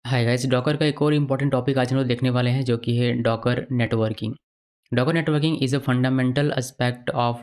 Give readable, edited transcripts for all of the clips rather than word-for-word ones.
Hi guys, Docker का एक और इम्पॉर्टेंट टॉपिक आज हम लोग देखने वाले हैं जो कि है Docker networking. Docker networking is a fundamental aspect of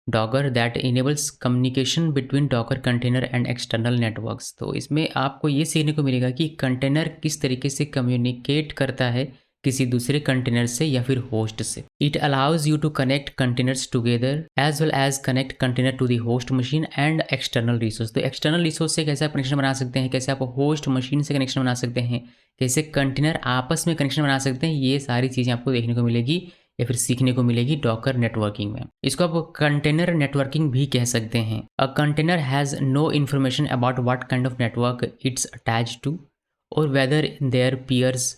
Docker that enables communication between Docker container and external networks. तो इसमें आपको ये सीखने को मिलेगा कि कंटेनर किस तरीके से कम्युनिकेट करता है किसी दूसरे कंटेनर से या फिर होस्ट से। It allows you to connect containers together as well as connect container to the host machine and external resource. तो एक्सटर्नल रिसोर्स से कैसे आप कनेक्शन बना सकते हैं, कैसे आप होस्ट मशीन से कनेक्शन बना सकते हैं, कैसे कंटेनर आपस में कनेक्शन बना सकते हैं, ये सारी चीज़ें आपको देखने को मिलेगी या फिर सीखने को मिलेगी डॉकर नेटवर्किंग में। इसको आप कंटेनर नेटवर्किंग भी कह सकते हैं। A container has no information about what kind of network it's attached to और whether their peers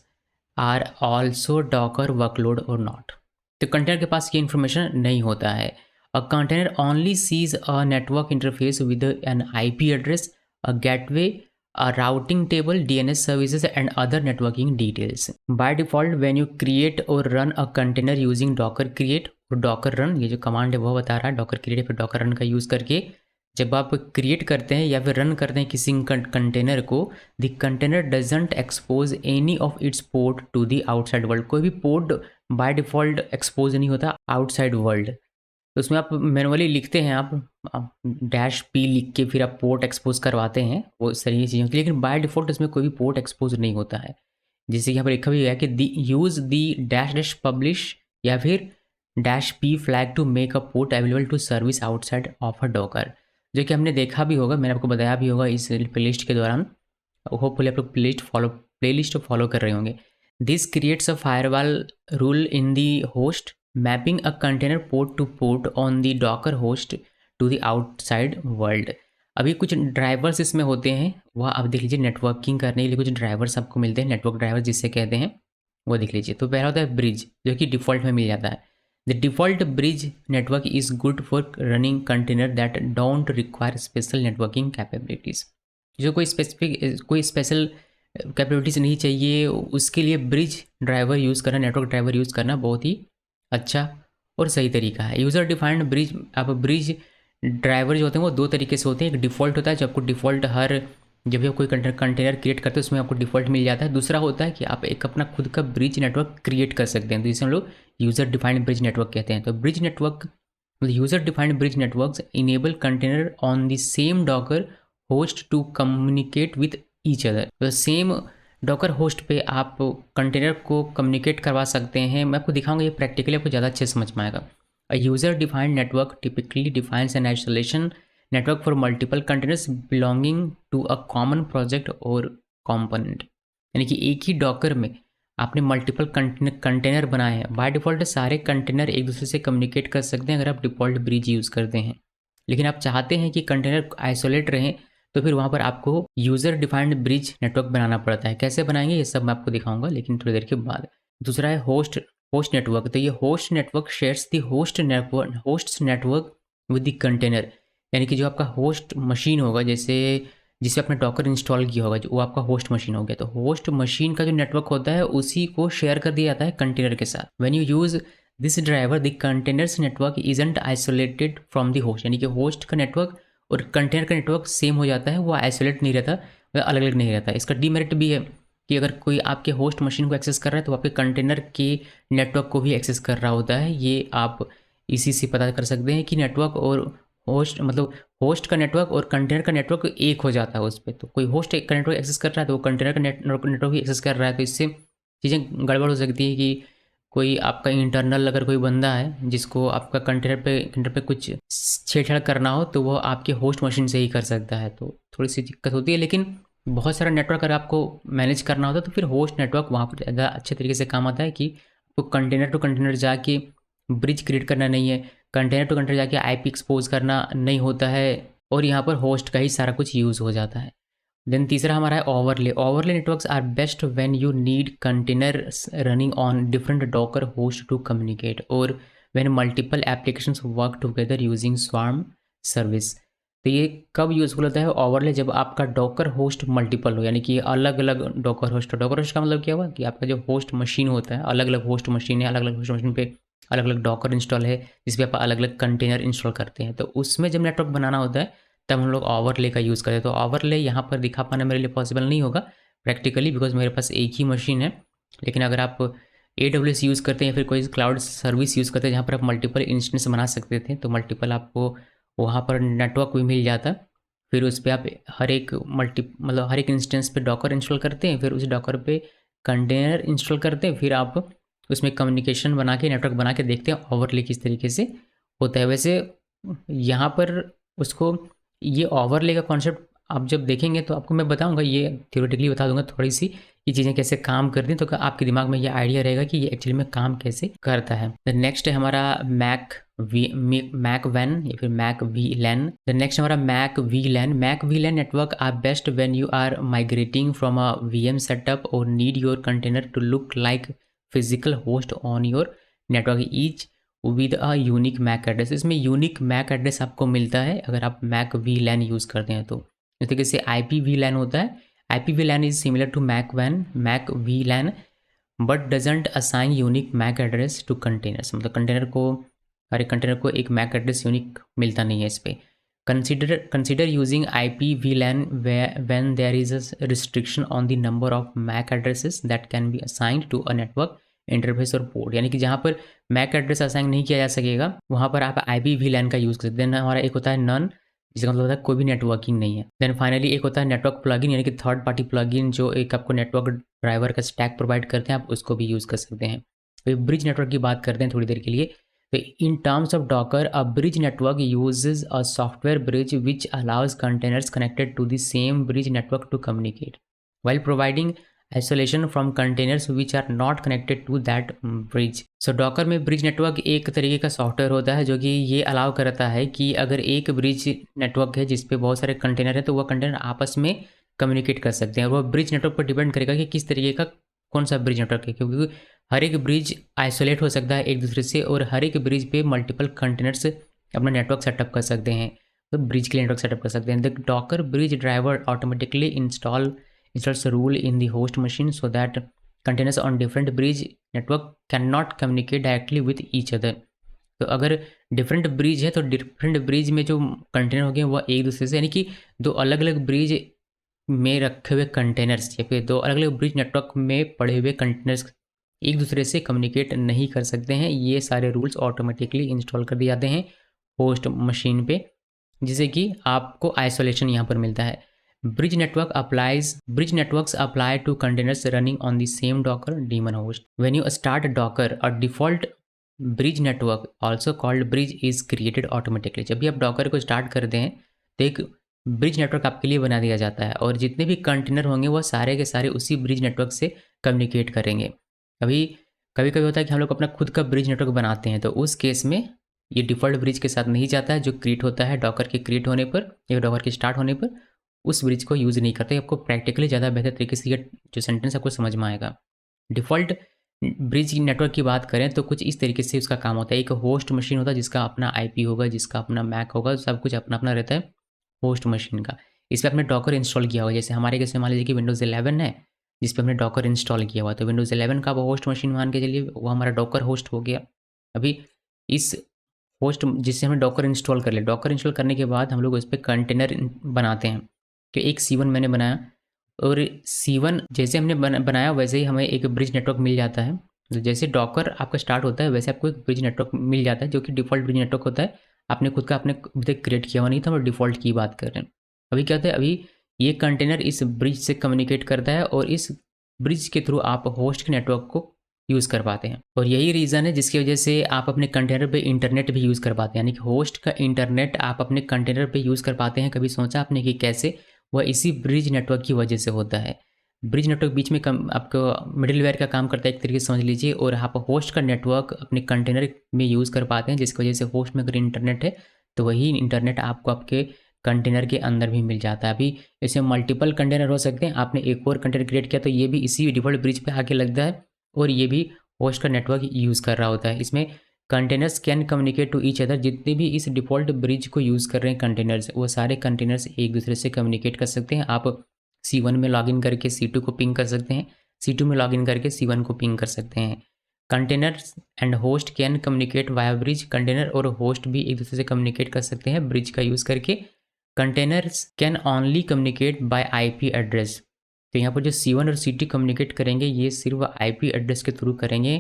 are also Docker workload और नॉट। तो कंटेनर के पास ये इन्फॉर्मेशन नहीं होता है। A container only sees a network interface with an IP address, a gateway, a routing table, DNS services and other networking details. By default, when you create or run a container using docker create और docker run, ये जो command है वो बता रहा है docker create या फिर docker run का यूज़ करके जब आप क्रिएट करते हैं या फिर रन करते हैं किसी कंटेनर को, the container doesn't expose any of its port to the outside world. कोई भी पोर्ट बाय डिफ़ॉल्ट एक्सपोज नहीं होता आउटसाइड वर्ल्ड। तो उसमें आप मैनुअली लिखते हैं, आप डैश पी लिख के फिर आप पोर्ट एक्सपोज करवाते हैं, वो सारी चीज़ें होती है, लेकिन बाय डिफ़ॉल्ट उसमें कोई भी पोर्ट एक्सपोज नहीं होता है। जैसे यहाँ पर लिखा भी है कि the use the dash dash publish या फिर dash P flag to make a port available to service outside of a Docker, जो कि हमने देखा भी होगा, मैंने आपको बताया भी होगा इस प्लेलिस्ट के दौरान। होपफुली आप लोग प्लेलिस्ट फॉलो कर रहे होंगे। This creates a firewall rule in the host mapping a container port to port on the Docker host to the outside world. अभी कुछ ड्राइवर्स इसमें होते हैं, वह आप देख लीजिए। नेटवर्किंग करने के लिए कुछ ड्राइवर्स आपको मिलते हैं, नेटवर्क ड्राइवर जिससे कहते हैं, वो देख लीजिए। तो पहला होता है ब्रिज, जो कि डिफ़ॉल्ट में मिल जाता है। The default bridge network is good for running container that don't require special networking capabilities. जो कोई स्पेशल कैपेबिलिटीज़ नहीं चाहिए, उसके लिए ब्रिज ड्राइवर यूज़ करना, नेटवर्क ड्राइवर यूज़ करना बहुत ही अच्छा और सही तरीका है। यूज़र डिफाइंड ब्रिज, अब ब्रिज ड्राइवर जो होते हैं वो दो तरीके से होते हैं। एक डिफ़ॉल्ट होता है, जो आपको डिफ़ॉल्ट हर जब भी आप कोई कंटेनर क्रिएट करते हैं उसमें आपको डिफ़ॉल्ट मिल जाता है। दूसरा होता है कि आप एक अपना खुद का ब्रिज नेटवर्क क्रिएट कर सकते हैं, तो इसे हम लोग यूज़र डिफाइंड ब्रिज नेटवर्क कहते हैं। तो bridge network, user defined bridge networks enable container on the same Docker host to communicate with each other. तो सेम डॉकर होस्ट पे आप कंटेनर को कम्युनिकेट करवा सकते हैं। मैं आपको दिखाऊंगा, ये प्रैक्टिकली आपको ज़्यादा अच्छे समझ में आएगा। A user defined network typically defines an isolation network for multiple containers belonging to a common project और कॉम्पोनेंट। यानी कि एक ही डॉकर में आपने मल्टीपल कंटेनर बनाए हैं। बाय डिफ़ॉल्ट सारे कंटेनर एक दूसरे से कम्युनिकेट कर सकते हैं अगर आप डिफ़ॉल्ट ब्रिज यूज़ करते हैं, लेकिन आप चाहते हैं कि कंटेनर आइसोलेट रहें, तो फिर वहाँ पर आपको यूज़र डिफाइंड ब्रिज नेटवर्क बनाना पड़ता है। कैसे बनाएंगे ये सब मैं आपको दिखाऊंगा, लेकिन थोड़ी देर के बाद। दूसरा है होस्ट नेटवर्क। तो ये host network shares the host network with the container. यानी कि जो आपका होस्ट मशीन होगा, जैसे जिससे आपने डॉकर इंस्टॉल किया होगा, जो वो आपका होस्ट मशीन हो गया, तो होस्ट मशीन का जो नेटवर्क होता है उसी को शेयर कर दिया जाता है कंटेनर के साथ। When you use this driver the containers network isn't isolated from the host. यानी कि होस्ट का नेटवर्क और कंटेनर का नेटवर्क सेम हो जाता है, वो आइसोलेट नहीं रहता, अलग अलग नहीं रहता। इसका डीमेरिट भी है कि अगर कोई आपके होस्ट मशीन को एक्सेस कर रहा है तो आपके कंटेनर के नेटवर्क को भी एक्सेस कर रहा होता है। ये आप इसी से पता कर सकते हैं कि नेटवर्क और होस्ट, मतलब होस्ट का नेटवर्क और कंटेनर का नेटवर्क एक हो जाता है उस पर। तो कोई होस्ट का नेटवर्क एक्सेस कर रहा है तो वो कंटेनर का नेटवर्क भी एक्सेस कर रहा है, तो इससे चीज़ें गड़बड़ हो सकती है कि कोई आपका इंटरनल अगर कोई बंदा है जिसको आपका कंटेनर पे कुछ छेड़छाड़ करना हो, तो वो आपके होस्ट मशीन से ही कर सकता है, तो थोड़ी सी दिक्कत होती है। लेकिन बहुत सारा नेटवर्क अगर आपको मैनेज करना होता है तो फिर होस्ट नेटवर्क वहाँ पर ज़्यादा अच्छे तरीके से काम आता है कि आपको कंटेनर टू कंटेनर जाके ब्रिज क्रिएट करना नहीं है, कंटेनर टू कंटेनर जाके आईपी एक्सपोज करना नहीं होता है, और यहाँ पर होस्ट का ही सारा कुछ यूज़ हो जाता है। देन तीसरा हमारा है overlay. Overlay networks are best when you need containers running on different Docker host to communicate और when multiple applications work together using swarm service. तो ये कब यूज़फुल होता है ओवरले? जब आपका डॉकर होस्ट मल्टीपल हो, यानी कि अलग अलग डॉकर होस्ट। डॉकर होस्ट का मतलब क्या हुआ कि आपका जो होस्ट मशीन होता है, अलग अलग होस्ट मशीन है, अलग अलग होस्ट मशीन पे अलग अलग डॉकर इंस्टॉल है, जिस पर आप अलग अलग कंटेनर इंस्टॉल करते हैं। तो उसमें जब नेटवर्क बनाना होता है तब हम लोग ओवरले का यूज़ करते हैं। तो ओवरले यहाँ पर दिखा पाना मेरे लिए पॉसिबल नहीं होगा, प्रैक्टिकली, बिकॉज मेरे पास एक ही मशीन है। लेकिन अगर आप AWS यूज़ करते हैं या फिर कोई क्लाउड सर्विस यूज़ करते हैं जहाँ पर आप मल्टीपल इंस्टेंस बना सकते थे, तो मल्टीपल आपको वहाँ पर नेटवर्क भी मिल जाता। फिर उस पे आप हर एक मतलब हर एक इंस्टेंस पे डॉकर इंस्टॉल करते हैं, फिर उस डॉकर पे कंटेनर इंस्टॉल करते हैं, फिर आप उसमें कम्युनिकेशन बना के, नेटवर्क बना के देखते हैं ओवरले किस तरीके से होता है। वैसे यहाँ पर उसको, ये ओवरले का कॉन्सेप्ट आप जब देखेंगे तो आपको मैं बताऊँगा, ये थ्योरेटिकली बता दूँगा थोड़ी सी ये चीज़ें कैसे काम करती हैं, तो आपके दिमाग में ये आइडिया रहेगा कि ये एक्चुअली में काम कैसे करता है। द नेक्स्ट है हमारा मैक वैन या फिर macvlan. The next हमारा macvlan. Macvlan network are best when you are migrating from a VM setup और need your container to look like physical host on your network each with a unique MAC address. इसमें unique MAC address आपको मिलता है अगर आप Mac we LAN use करते हैं तो। इस तरीके से IPVLAN होता है। IPVLAN is similar to Mac VLAN but doesn't assign unique MAC address to containers। मतलब कंटेनर को, हर एक कंटेनर को एक MAC एड्रेस यूनिक मिलता नहीं है इस पे। Consider using IPVLAN when there is a restriction on the number of MAC addresses that can be assigned to a network interface और पोर्ट। यानी कि जहाँ पर मैक एड्रेस असाइन नहीं किया जा सकेगा वहाँ पर आप IPVLAN का यूज़ कर सकते हैं। हमारा एक होता है नन, जिसका मतलब होता है कोई भी नेटवर्किंग नहीं है। देन फाइनली एक होता है नेटवर्क प्लगइन, यानी कि थर्ड पार्टी प्लगइन जो एक आपको नेटवर्क ड्राइवर का स्टैक प्रोवाइड करते हैं, आप उसको भी यूज़ कर सकते हैं। तो ब्रिज नेटवर्क की बात करते हैं थोड़ी देर के लिए। तो in terms of Docker, a bridge network uses a software bridge which allows containers connected to the same bridge network to communicate while providing isolation from containers which are not connected to that bridge। So Docker में bridge network एक तरीके का software होता है जो कि ये allow करता है कि अगर एक ब्रिज नेटवर्क है जिस पे बहुत सारे कंटेनर है तो वह कंटेनर आपस में कम्युनिकेट कर सकते हैं। और वह ब्रिज नेटवर्क पर डिपेंड करेगा कि किस तरीके का कौन सा ब्रिज नेटवर्क है, क्योंकि हर एक ब्रिज आइसोलेट हो सकता है एक दूसरे से और हर एक ब्रिज पे मल्टीपल कंटेनर्स अपना नेटवर्क सेटअप कर सकते हैं, तो ब्रिज के लिए नेटवर्क सेटअप कर सकते हैं। The Docker bridge driver automatically installs a rule in the host machine so that containers on different bridge network cannot communicate directly with each other। तो अगर डिफरेंट ब्रिज है तो डिफरेंट ब्रिज में जो container हो गए वह एक दूसरे से, यानी कि दो अलग अलग ब्रिज में रखे हुए कंटेनर्स या फिर दो अलग अलग ब्रिज नेटवर्क में पड़े हुए कंटेनर्स एक दूसरे से कम्युनिकेट नहीं कर सकते हैं। ये सारे रूल्स ऑटोमेटिकली इंस्टॉल कर दिए जाते हैं होस्ट मशीन पे, जिससे कि आपको आइसोलेशन यहाँ पर मिलता है। Bridge networks apply to containers running on the same Docker daemon host। When you start Docker, a default bridge network, also called bridge, is created automatically। जब भी आप Docker को स्टार्ट करते हैं तो एक ब्रिज नेटवर्क आपके लिए बना दिया जाता है और जितने भी कंटेनर होंगे वो सारे के सारे उसी ब्रिज नेटवर्क से कम्युनिकेट करेंगे। कभी कभी होता है कि हम लोग अपना खुद का ब्रिज नेटवर्क बनाते हैं, तो उस केस में ये डिफ़ॉल्ट ब्रिज के साथ नहीं जाता है जो क्रिएट होता है डॉकर के क्रिएट होने पर या डॉकर के स्टार्ट होने पर, उस ब्रिज को यूज़ नहीं करते। आपको प्रैक्टिकली ज़्यादा बेहतर तरीके से ये जो सेंटेंस आपको समझ में आएगा। डिफ़ॉल्ट ब्रिज नेटवर्क की बात करें तो कुछ इस तरीके से उसका काम होता है। एक होस्ट मशीन होता है जिसका अपना IP होगा, जिसका अपना मैक होगा, सब कुछ अपना अपना रहता है होस्ट मशीन का। इस पर आपने डॉकर इंस्टॉल किया होगा, जैसे हमारे केस में मान लीजिए कि विंडोज़ 11 है जिस पर हमने डॉकर इंस्टॉल किया हुआ, तो विंडोज़ 11 का वो होस्ट मशीन मान के चलिए वो हमारा डॉकर होस्ट हो गया। अभी इस होस्ट जिससे हमने डॉकर इंस्टॉल कर लिया, डॉकर इंस्टॉल करने के बाद हम लोग उस पर कंटेनर बनाते हैं। तो एक C1 मैंने बनाया और C1 जैसे हमने बनाया वैसे ही हमें एक ब्रिज नेटवर्क मिल जाता है। तो जैसे डॉकर आपका स्टार्ट होता है वैसे आपको एक ब्रिज नेटवर्क मिल जाता है जो कि डिफ़ॉल्ट ब्रिज नेटवर्क होता है। आपने खुद का अभी तक क्रिएट किया हुआ नहीं था, हम डिफ़ॉल्ट की बात कर रहे हैं। अभी क्या होता है, अभी ये कंटेनर इस ब्रिज से कम्युनिकेट करता है और इस ब्रिज के थ्रू आप होस्ट के नेटवर्क को यूज़ कर पाते हैं। और यही रीज़न है जिसकी वजह से आप अपने कंटेनर पे इंटरनेट भी यूज़ कर पाते हैं, यानी कि होस्ट का इंटरनेट आप अपने कंटेनर पे यूज़ कर पाते हैं। कभी सोचा आपने कि कैसे? वह इसी ब्रिज नेटवर्क की वजह से होता है। ब्रिज नेटवर्क बीच में आपको मिडिलवेयर का काम करता है एक तरीके से समझ लीजिए, और आप होस्ट का नेटवर्क अपने कंटेनर में यूज़ कर पाते हैं, जिसकी वजह से होस्ट में अगर इंटरनेट है तो वही इंटरनेट आपको आपके कंटेनर के अंदर भी मिल जाता है। अभी इसमें मल्टीपल कंटेनर हो सकते हैं, आपने एक और कंटेनर क्रिएट किया तो ये भी इसी डिफ़ॉल्ट ब्रिज पे आके लगता है और ये भी होस्ट का नेटवर्क यूज़ कर रहा होता है। इसमें containers can communicate to each other, जितने भी इस डिफ़ॉल्ट ब्रिज को यूज़ कर रहे हैं कंटेनर्स, वो सारे कंटेनर्स एक दूसरे से कम्युनिकेट कर सकते हैं। आप C1 में लॉगिन करके C2 को पिंग कर सकते हैं, C2 में लॉगिन करके C1 को पिंग कर सकते हैं। Containers and host can communicate via bridge, container और होस्ट भी एक दूसरे से कम्युनिकेट कर सकते हैं ब्रिज का यूज़ करके। Containers can only communicate by IP address, तो यहाँ पर जो C1 और C2 कम्युनिकेट करेंगे ये सिर्फ आईपी एड्रेस के थ्रू करेंगे,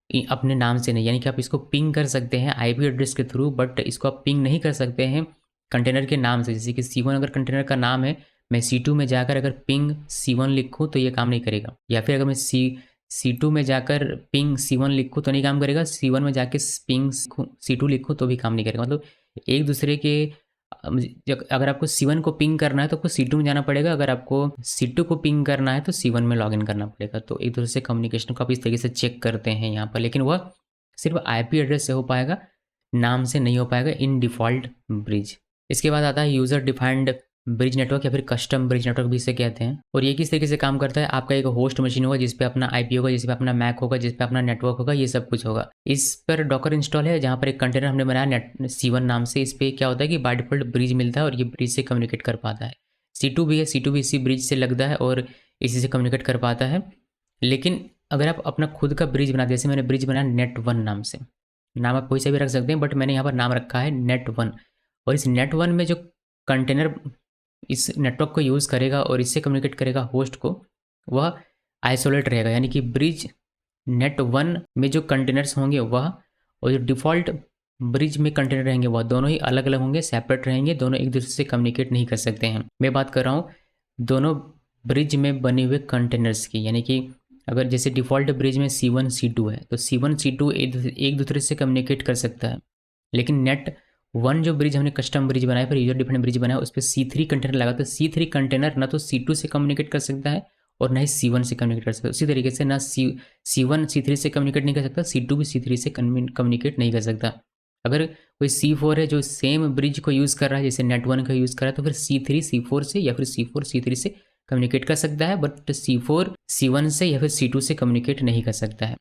अपने नाम से नहीं। यानी कि आप इसको पिंग कर सकते हैं आईपी एड्रेस के थ्रू, बट इसको आप पिंग नहीं कर सकते हैं कंटेनर के नाम से। जैसे कि C1 अगर कंटेनर का नाम है, मैं C2 में जाकर अगर पिंग C1 लिखूँ तो ये काम नहीं करेगा, या फिर अगर मैं C2 में जाकर पिंग C1 लिखूँ तो नहीं काम करेगा, C1 में जाके पिंग C2 लिखूँ तो भी काम नहीं करेगा। मतलब एक दूसरे के अगर आपको C1 को पिंग करना है तो आपको C2 में जाना पड़ेगा, अगर आपको C2 को पिंग करना है तो C1 में लॉगिन करना पड़ेगा। तो एक दूसरे से कम्युनिकेशन को आप इस तरीके से चेक करते हैं यहाँ पर, लेकिन वह सिर्फ आईपी एड्रेस से हो पाएगा, नाम से नहीं हो पाएगा इन डिफ़ॉल्ट ब्रिज। इसके बाद आता है यूज़र डिफाइंड ब्रिज नेटवर्क या फिर कस्टम ब्रिज नेटवर्क भी इसे कहते हैं। और ये किस तरीके से काम करता है, आपका एक होस्ट मशीन होगा जिस पे अपना आईपी होगा, जिस पे अपना मैक होगा, जिस पे अपना नेटवर्क होगा, ये सब कुछ होगा। इस पर डॉकर इंस्टॉल है, जहाँ पर एक कंटेनर हमने बनाया C1 नाम से। इस पर क्या होता है कि बाय डिफॉल्ट ब्रिज मिलता है और ये ब्रिज से कम्युनिकेट कर पाता है। C2 भी है, C2 भी इसी ब्रिज से लगता है और इसी से कम्युनिकेट कर पाता है। लेकिन अगर आप अपना खुद का ब्रिज बनाते, जैसे मैंने ब्रिज बनाया net1 नाम से, नाम आप कोई से भी रख सकते हैं, बट मैंने यहाँ पर नाम रखा है net1। और इस net1 में जो कंटेनर इस नेटवर्क को यूज़ करेगा और इससे कम्युनिकेट करेगा होस्ट को, वह आइसोलेट रहेगा। यानी कि ब्रिज net1 में जो कंटेनर्स होंगे वह, और जो डिफ़ॉल्ट ब्रिज में कंटेनर रहेंगे वह दोनों ही अलग अलग होंगे, सेपरेट रहेंगे, दोनों एक दूसरे से कम्युनिकेट नहीं कर सकते हैं। मैं बात कर रहा हूँ दोनों ब्रिज में बने हुए कंटेनर्स की। यानी कि अगर जैसे डिफ़ॉल्ट ब्रिज में C1 C2 है तो C1 C2 एक दूसरे से कम्युनिकेट कर सकता है, लेकिन net1 जो ब्रिज हमने कस्टम ब्रिज बनाया, फिर यूजर डिफाइंड ब्रिज बनाया, उस पर C3 कंटेनर लगा, तो C3 कंटेनर ना तो C2 से कम्युनिकेट कर सकता है और ना ही C1 से कम्युनिकेट कर सकता है। उसी तरीके से ना C1 C3 से कम्युनिकेट नहीं कर सकता, C2 भी C3 से कम्युनिकेट नहीं कर सकता। अगर कोई C4 है जो सेम ब्रिज को यूज़ कर रहा है, जैसे net1 का यूज़ कर रहा है, तो फिर C3 C4 से या फिर C4 C3 से कम्युनिकेट कर सकता है, बट C4 C1 से या फिर C2 से कम्युनिकेट नहीं कर सकता है।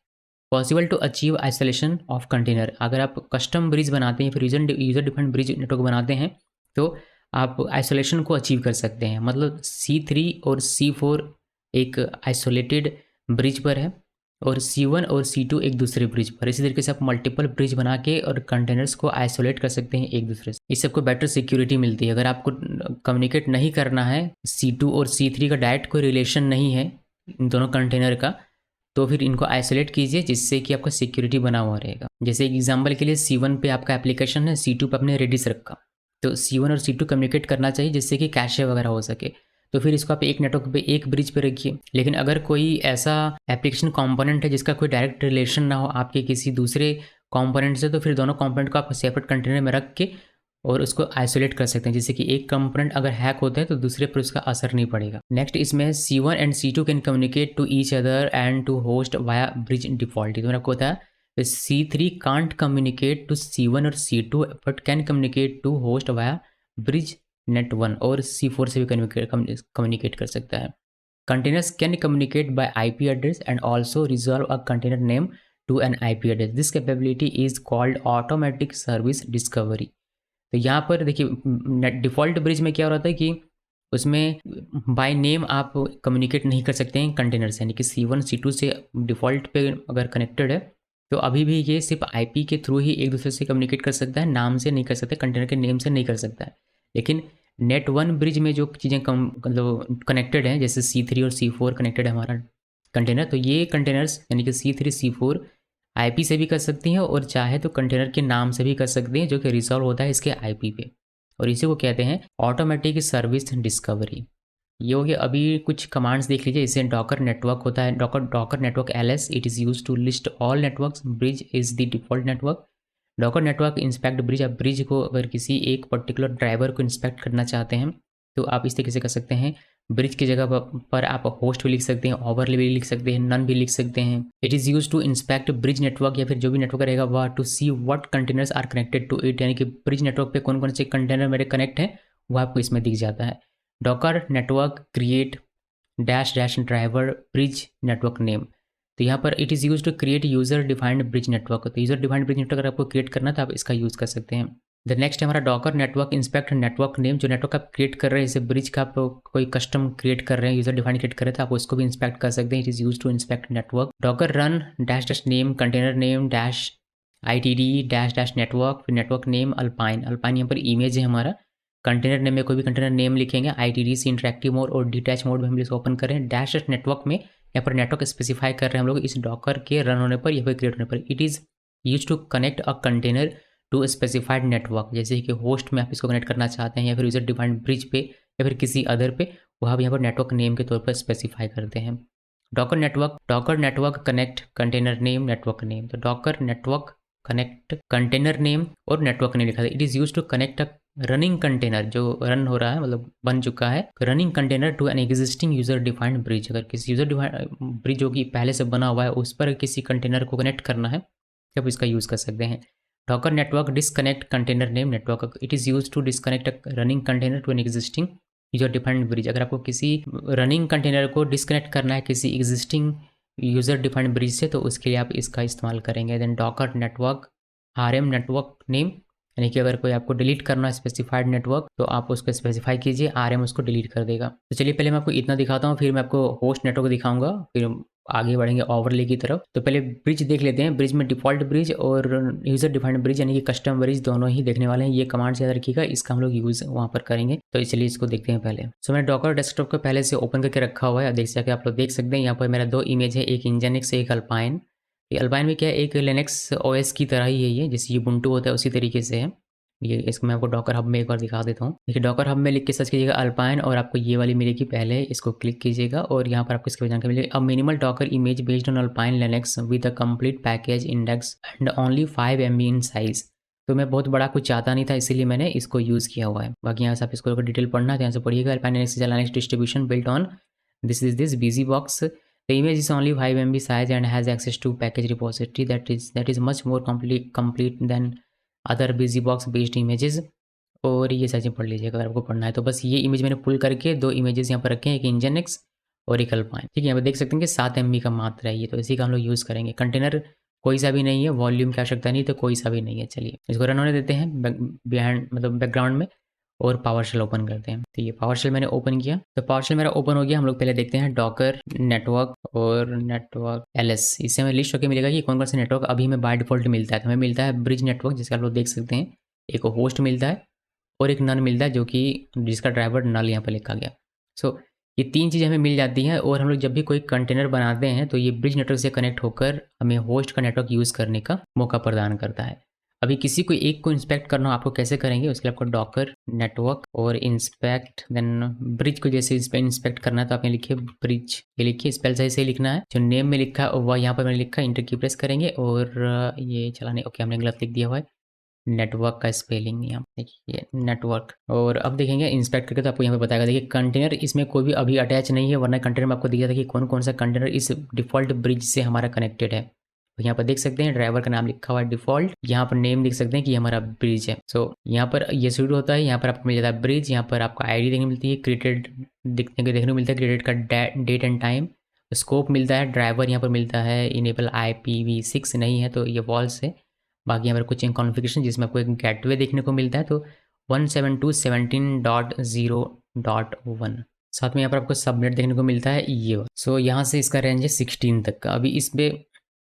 Possible to achieve isolation of container. अगर आप कस्टम ब्रिज बनाते हैं फिर यूजर डिफाइंड ब्रिज नेटवर्क बनाते हैं तो आप आइसोलेशन को अचीव कर सकते हैं। मतलब C3 और C4 एक आइसोलेटेड ब्रिज पर है और C1 और C2 एक दूसरे ब्रिज पर। इसी तरीके से आप मल्टीपल ब्रिज बना के और कंटेनर्स को आइसोलेट कर सकते हैं एक दूसरे से। इस सबको बेटर सिक्योरिटी मिलती है। अगर आपको कम्युनिकेट नहीं करना है, C2 और C3 का डायरेक्ट कोई रिलेशन नहीं है इन दोनों कंटेनर का, तो फिर इनको आइसोलेट कीजिए जिससे कि आपका सिक्योरिटी बना हुआ रहेगा। जैसे एक एग्जांपल के लिए C1 पे आपका एप्लीकेशन है, C2 पे आपने रेडिस रखा, तो C1 और C2 कम्युनिकेट करना चाहिए जिससे कि कैशे वगैरह हो सके। तो फिर इसको आप एक नेटवर्क पे एक ब्रिज पे रखिए। लेकिन अगर कोई ऐसा एप्लीकेशन कंपोनेंट है जिसका कोई डायरेक्ट रिलेशन ना हो आपके किसी दूसरे कंपोनेंट से, तो फिर दोनों कंपोनेंट को आप सेपरेट कंटेनर में रख के और उसको आइसोलेट कर सकते हैं, जिससे कि एक कंपोनेंट अगर हैक होता है तो दूसरे पर उसका असर नहीं पड़ेगा। नेक्स्ट इसमें C1 and C2 can communicate to each other and to host via bridge default. तो आपको होता है C3 can't communicate to C1 और C2 but can communicate to host via bridge net1, और C4 से भी कम्युनिकेट कर सकता है। Containers can communicate by IP address and also resolve a container name to an IP address. This capability is called automatic service discovery. तो यहाँ पर देखिए डिफ़ॉल्ट ब्रिज में क्या हो रहा था कि उसमें बाय नेम आप कम्युनिकेट नहीं कर सकते हैं कंटेनर से। यानी कि C1 C2 से डिफ़ॉल्ट पे अगर कनेक्टेड है तो अभी भी ये सिर्फ IP के थ्रू ही एक दूसरे से कम्युनिकेट कर सकता है, नाम से नहीं कर सकते, कंटेनर के नेम से नहीं कर सकता है। लेकिन net1 ब्रिज में जो चीज़ें मतलब कनेक्टेड हैं, जैसे C3 और C4 कनेक्टेड है हमारा कंटेनर, तो ये कंटेनर्स यानी कि C3 C4 IP से भी कर सकती हैं और चाहे तो कंटेनर के नाम से भी कर सकते हैं, जो कि रिजॉल्व होता है इसके IP पे, और इसी को कहते हैं ऑटोमेटिक सर्विस डिस्कवरी। ये हो गया। अभी कुछ कमांड्स देख लीजिए। इससे डॉकर नेटवर्क होता है, Docker network LS, it is use to list all networks, bridge is the default network. Docker network inspect bridge. आप ब्रिज को अगर किसी एक पर्टिकुलर ड्राइवर को इंस्पेक्ट करना चाहते हैं तो आप इस तरीके से कर सकते हैं। ब्रिज की जगह पर आप होस्ट भी लिख सकते हैं, ओवरले भी लिख सकते हैं, नन भी लिख सकते हैं। It is use to inspect bridge network, या फिर जो भी नेटवर्क रहेगा वह to see what containers are connected to it. यानी कि ब्रिज नेटवर्क पे कौन कौन से कंटेनर मेरे कनेक्ट हैं वो आपको इसमें दिख जाता है। Docker network create dash dash driver bridge network name. तो यहाँ पर it is use to create user defined bridge network. तो यूजर डिफाइंड ब्रिज नेटवर्क अगर आपको क्रिएट करना है तो आप इसका यूज़ कर सकते हैं। द नेक्स्ट है हमारा Docker network inspect network name. जो नेटवर्क आप क्रिएट कर रहे हैं, जैसे ब्रिज का आप कोई कस्टम क्रिएट कर रहे हैं, यूजर डिफाइंड क्रिएट कर रहे हैं, तो आप उसको भी इंस्पेक्ट कर सकते हैं। It is use to inspect network. Docker run dash dash name container name dash ITD dash dash network, फिर नेटवर्क नेम अल्पाइन। अल्पाइन यहाँ पर इमेज है हमारा, कंटेनर नेम में कोई भी कंटेनर नेम लिखेंगे, ITDC इंटरेक्टिव मोड और डिटैच मोड में हम इसको ओपन करें। डैश नेटवर्क में यहाँ पर नेटवर्क स्पेसिफाई कर रहे हैं हम लोग इस डॉकर के रन होने पर या फिर क्रिएट होने पर। It is use to connect a container to specified network, जैसे कि होस्ट में आप इसको कनेक्ट करना चाहते हैं या फिर यूजर डिफाइंड ब्रिज पे या फिर किसी अदर पे, वह भी यहाँ पर नेटवर्क नेम के तौर पर स्पेसिफाई करते हैं। Docker network connect container name network name. तो Docker network connect container name और नेटवर्क नेम लिखा था। It is use to connect a running container, जो रन हो रहा है मतलब बन चुका है, running container to an existing user defined bridge. अगर किसी यूजर डिफाइंड ब्रिज जो कि पहले से बना हुआ है उस पर किसी कंटेनर को कनेक्ट करना है तब इसका यूज़ कर सकते हैं। Docker network disconnect container name network. It is use to disconnect a running container to an existing user defined bridge. अगर आपको किसी रनिंग कंटेनर को डिस्कनेक्ट करना है किसी एग्जिस्टिंग यूजर डिफाइंड ब्रिज से तो उसके लिए आप इसका इस्तेमाल करेंगे। Then Docker network RM network name, यानी कि अगर कोई आपको डिलीट करना है स्पेसिफाइड नेटवर्क तो आप उसको स्पेसिफाई कीजिए, RM उसको डिलीट कर देगा। तो चलिए पहले मैं आपको इतना दिखाता हूँ, फिर मैं आपको होस्ट नेटवर्क दिखाऊंगा, फिर आगे बढ़ेंगे ओवरले की तरफ। तो पहले ब्रिज देख लेते हैं। ब्रिज में डिफॉल्ट ब्रिज और यूजर डिफाइंड ब्रिज यानी कि कस्टम ब्रिज दोनों ही देखने वाले हैं। ये कमांड से याद रखिएगा, इसका हम लोग यूज़ वहाँ पर करेंगे। तो चलिए इसको देखते हैं पहले। सो मैंने डॉकर डेस्कटॉप को पहले से ओपन करके रखा हुआ है, देख सके आप लोग देख सकते हैं यहाँ पर मेरा 2 इमेज है, एक इंजनिक्स एक अल्पाइन। ये अल्पाइन में क्या है, एक लिनक्स OS की तरह ही है ये, जैसे Ubuntu होता है उसी तरीके से है ये। इसको मैं आपको डॉकर हब में एक बार दिखा देता हूँ। देखिए डॉकर हब में लिख के सर्च कीजिएगा अल्पाइन और आपको ये वाली मिलेगी, पहले इसको क्लिक कीजिएगा और यहाँ पर आपको इसके जानकारी मिलेगी। A minimal Docker image based on alpine Linux with a complete package index and only 5 MB in size. तो मैं बहुत बड़ा कुछ चाहता नहीं था, इसीलिए मैंने इसको यूज़ किया हुआ है। बाकी यहाँ से आप इसको डिटेल पढ़ना है तो यहाँ से पढ़िएगा। Alpine Linux distribution built on this busy box. The image is only 5 MB size and has access to package repository that is much more complete than other BusyBox based images। और ये सारी पढ़ लीजिएगा अगर आपको पढ़ना है तो। बस ये इमेज मैंने पुल करके 2 इमेजेस यहाँ पर रखे हैं, एक इंजनिक्स और एक अल्पाइन। ठीक है, यहाँ पर देख सकते हैं कि 7 MB का मात्र है ये, तो इसी का हम लोग यूज़ करेंगे। कंटेनर कोई सा भी नहीं है, वॉल्यूम की आवश्यकता नहीं, तो कोई सा भी नहीं है। चलिए इसको रन होने देते हैं बिहाइंड मतलब बैकग्राउंड में और पावर शेल ओपन करते हैं। तो ये पावर शेल मैंने ओपन किया, तो पावर शेल मेरा ओपन हो गया। हम लोग पहले देखते हैं डॉकर नेटवर्क और नेटवर्क LS। इससे हमें लिस्ट होकर मिलेगा कि कौन कौन सा नेटवर्क अभी हमें बाय डिफॉल्ट मिलता है। तो हमें मिलता है ब्रिज नेटवर्क, जिसका आप लोग देख सकते हैं, एक होस्ट मिलता है और एक नन मिलता है, जो कि जिसका ड्राइवर नल यहाँ पर लिखा गया। सो ये 3 चीज़ें हमें मिल जाती हैं। और हम लोग जब भी कोई कंटेनर बनाते हैं तो ये ब्रिज नेटवर्क से कनेक्ट होकर हमें होस्ट का नेटवर्क यूज़ करने का मौका प्रदान करता है। अभी किसी को एक को इंस्पेक्ट करना हो आपको कैसे करेंगे, उसके लिए आपको डॉकर नेटवर्क और इंस्पेक्ट, देन ब्रिज को जैसे इंस्पेक्ट करना है तो आप यहाँ लिखिए ब्रिज, ये लिखिए, स्पेल सही से लिखना है। जो नेम में लिखा है वह यहाँ पर मैंने लिखा है, इंटर की प्रेस करेंगे और ये चलाने, ओके हमने गलत लिख दिया हुआ है नेटवर्क का स्पेलिंग, यहाँ देखिए नेटवर्क। और अब देखेंगे इंस्पेक्ट करके तो आपको यहाँ पे बताएगा। देखिए कंटेनर इसमें कोई भी अभी अटैच नहीं है, वरना कंटेनर में आपको दिया था कि कौन कौन सा कंटेनर इस डिफॉल्ट ब्रिज से हमारा कनेक्टेड है। तो यहाँ पर देख सकते हैं ड्राइवर का नाम लिखा हुआ है डिफॉल्ट, यहाँ पर नेम देख सकते हैं कि हमारा ब्रिज है। सो यहाँ पर ये शुरू होता है, यहाँ पर आपको मिल जाता है ब्रिज, यहाँ पर आपको ID देखने मिलती है, क्रिएटेड देखने को मिलता है, क्रिएटेड का डेट एंड टाइम, स्कोप मिलता है, ड्राइवर यहाँ पर मिलता है, इनेबल IPv6 नहीं है तो ये वॉल्स है। बाकी यहाँ पर कुछ कॉन्फ़िगरेशन जिसमें आपको एक गेटवे देखने को मिलता है, तो 172.17.0.1। साथ में यहाँ पर आपको सबनेट देखने को मिलता है ये। सो यहाँ से इसका रेंज है 16 तक का। अभी इसमें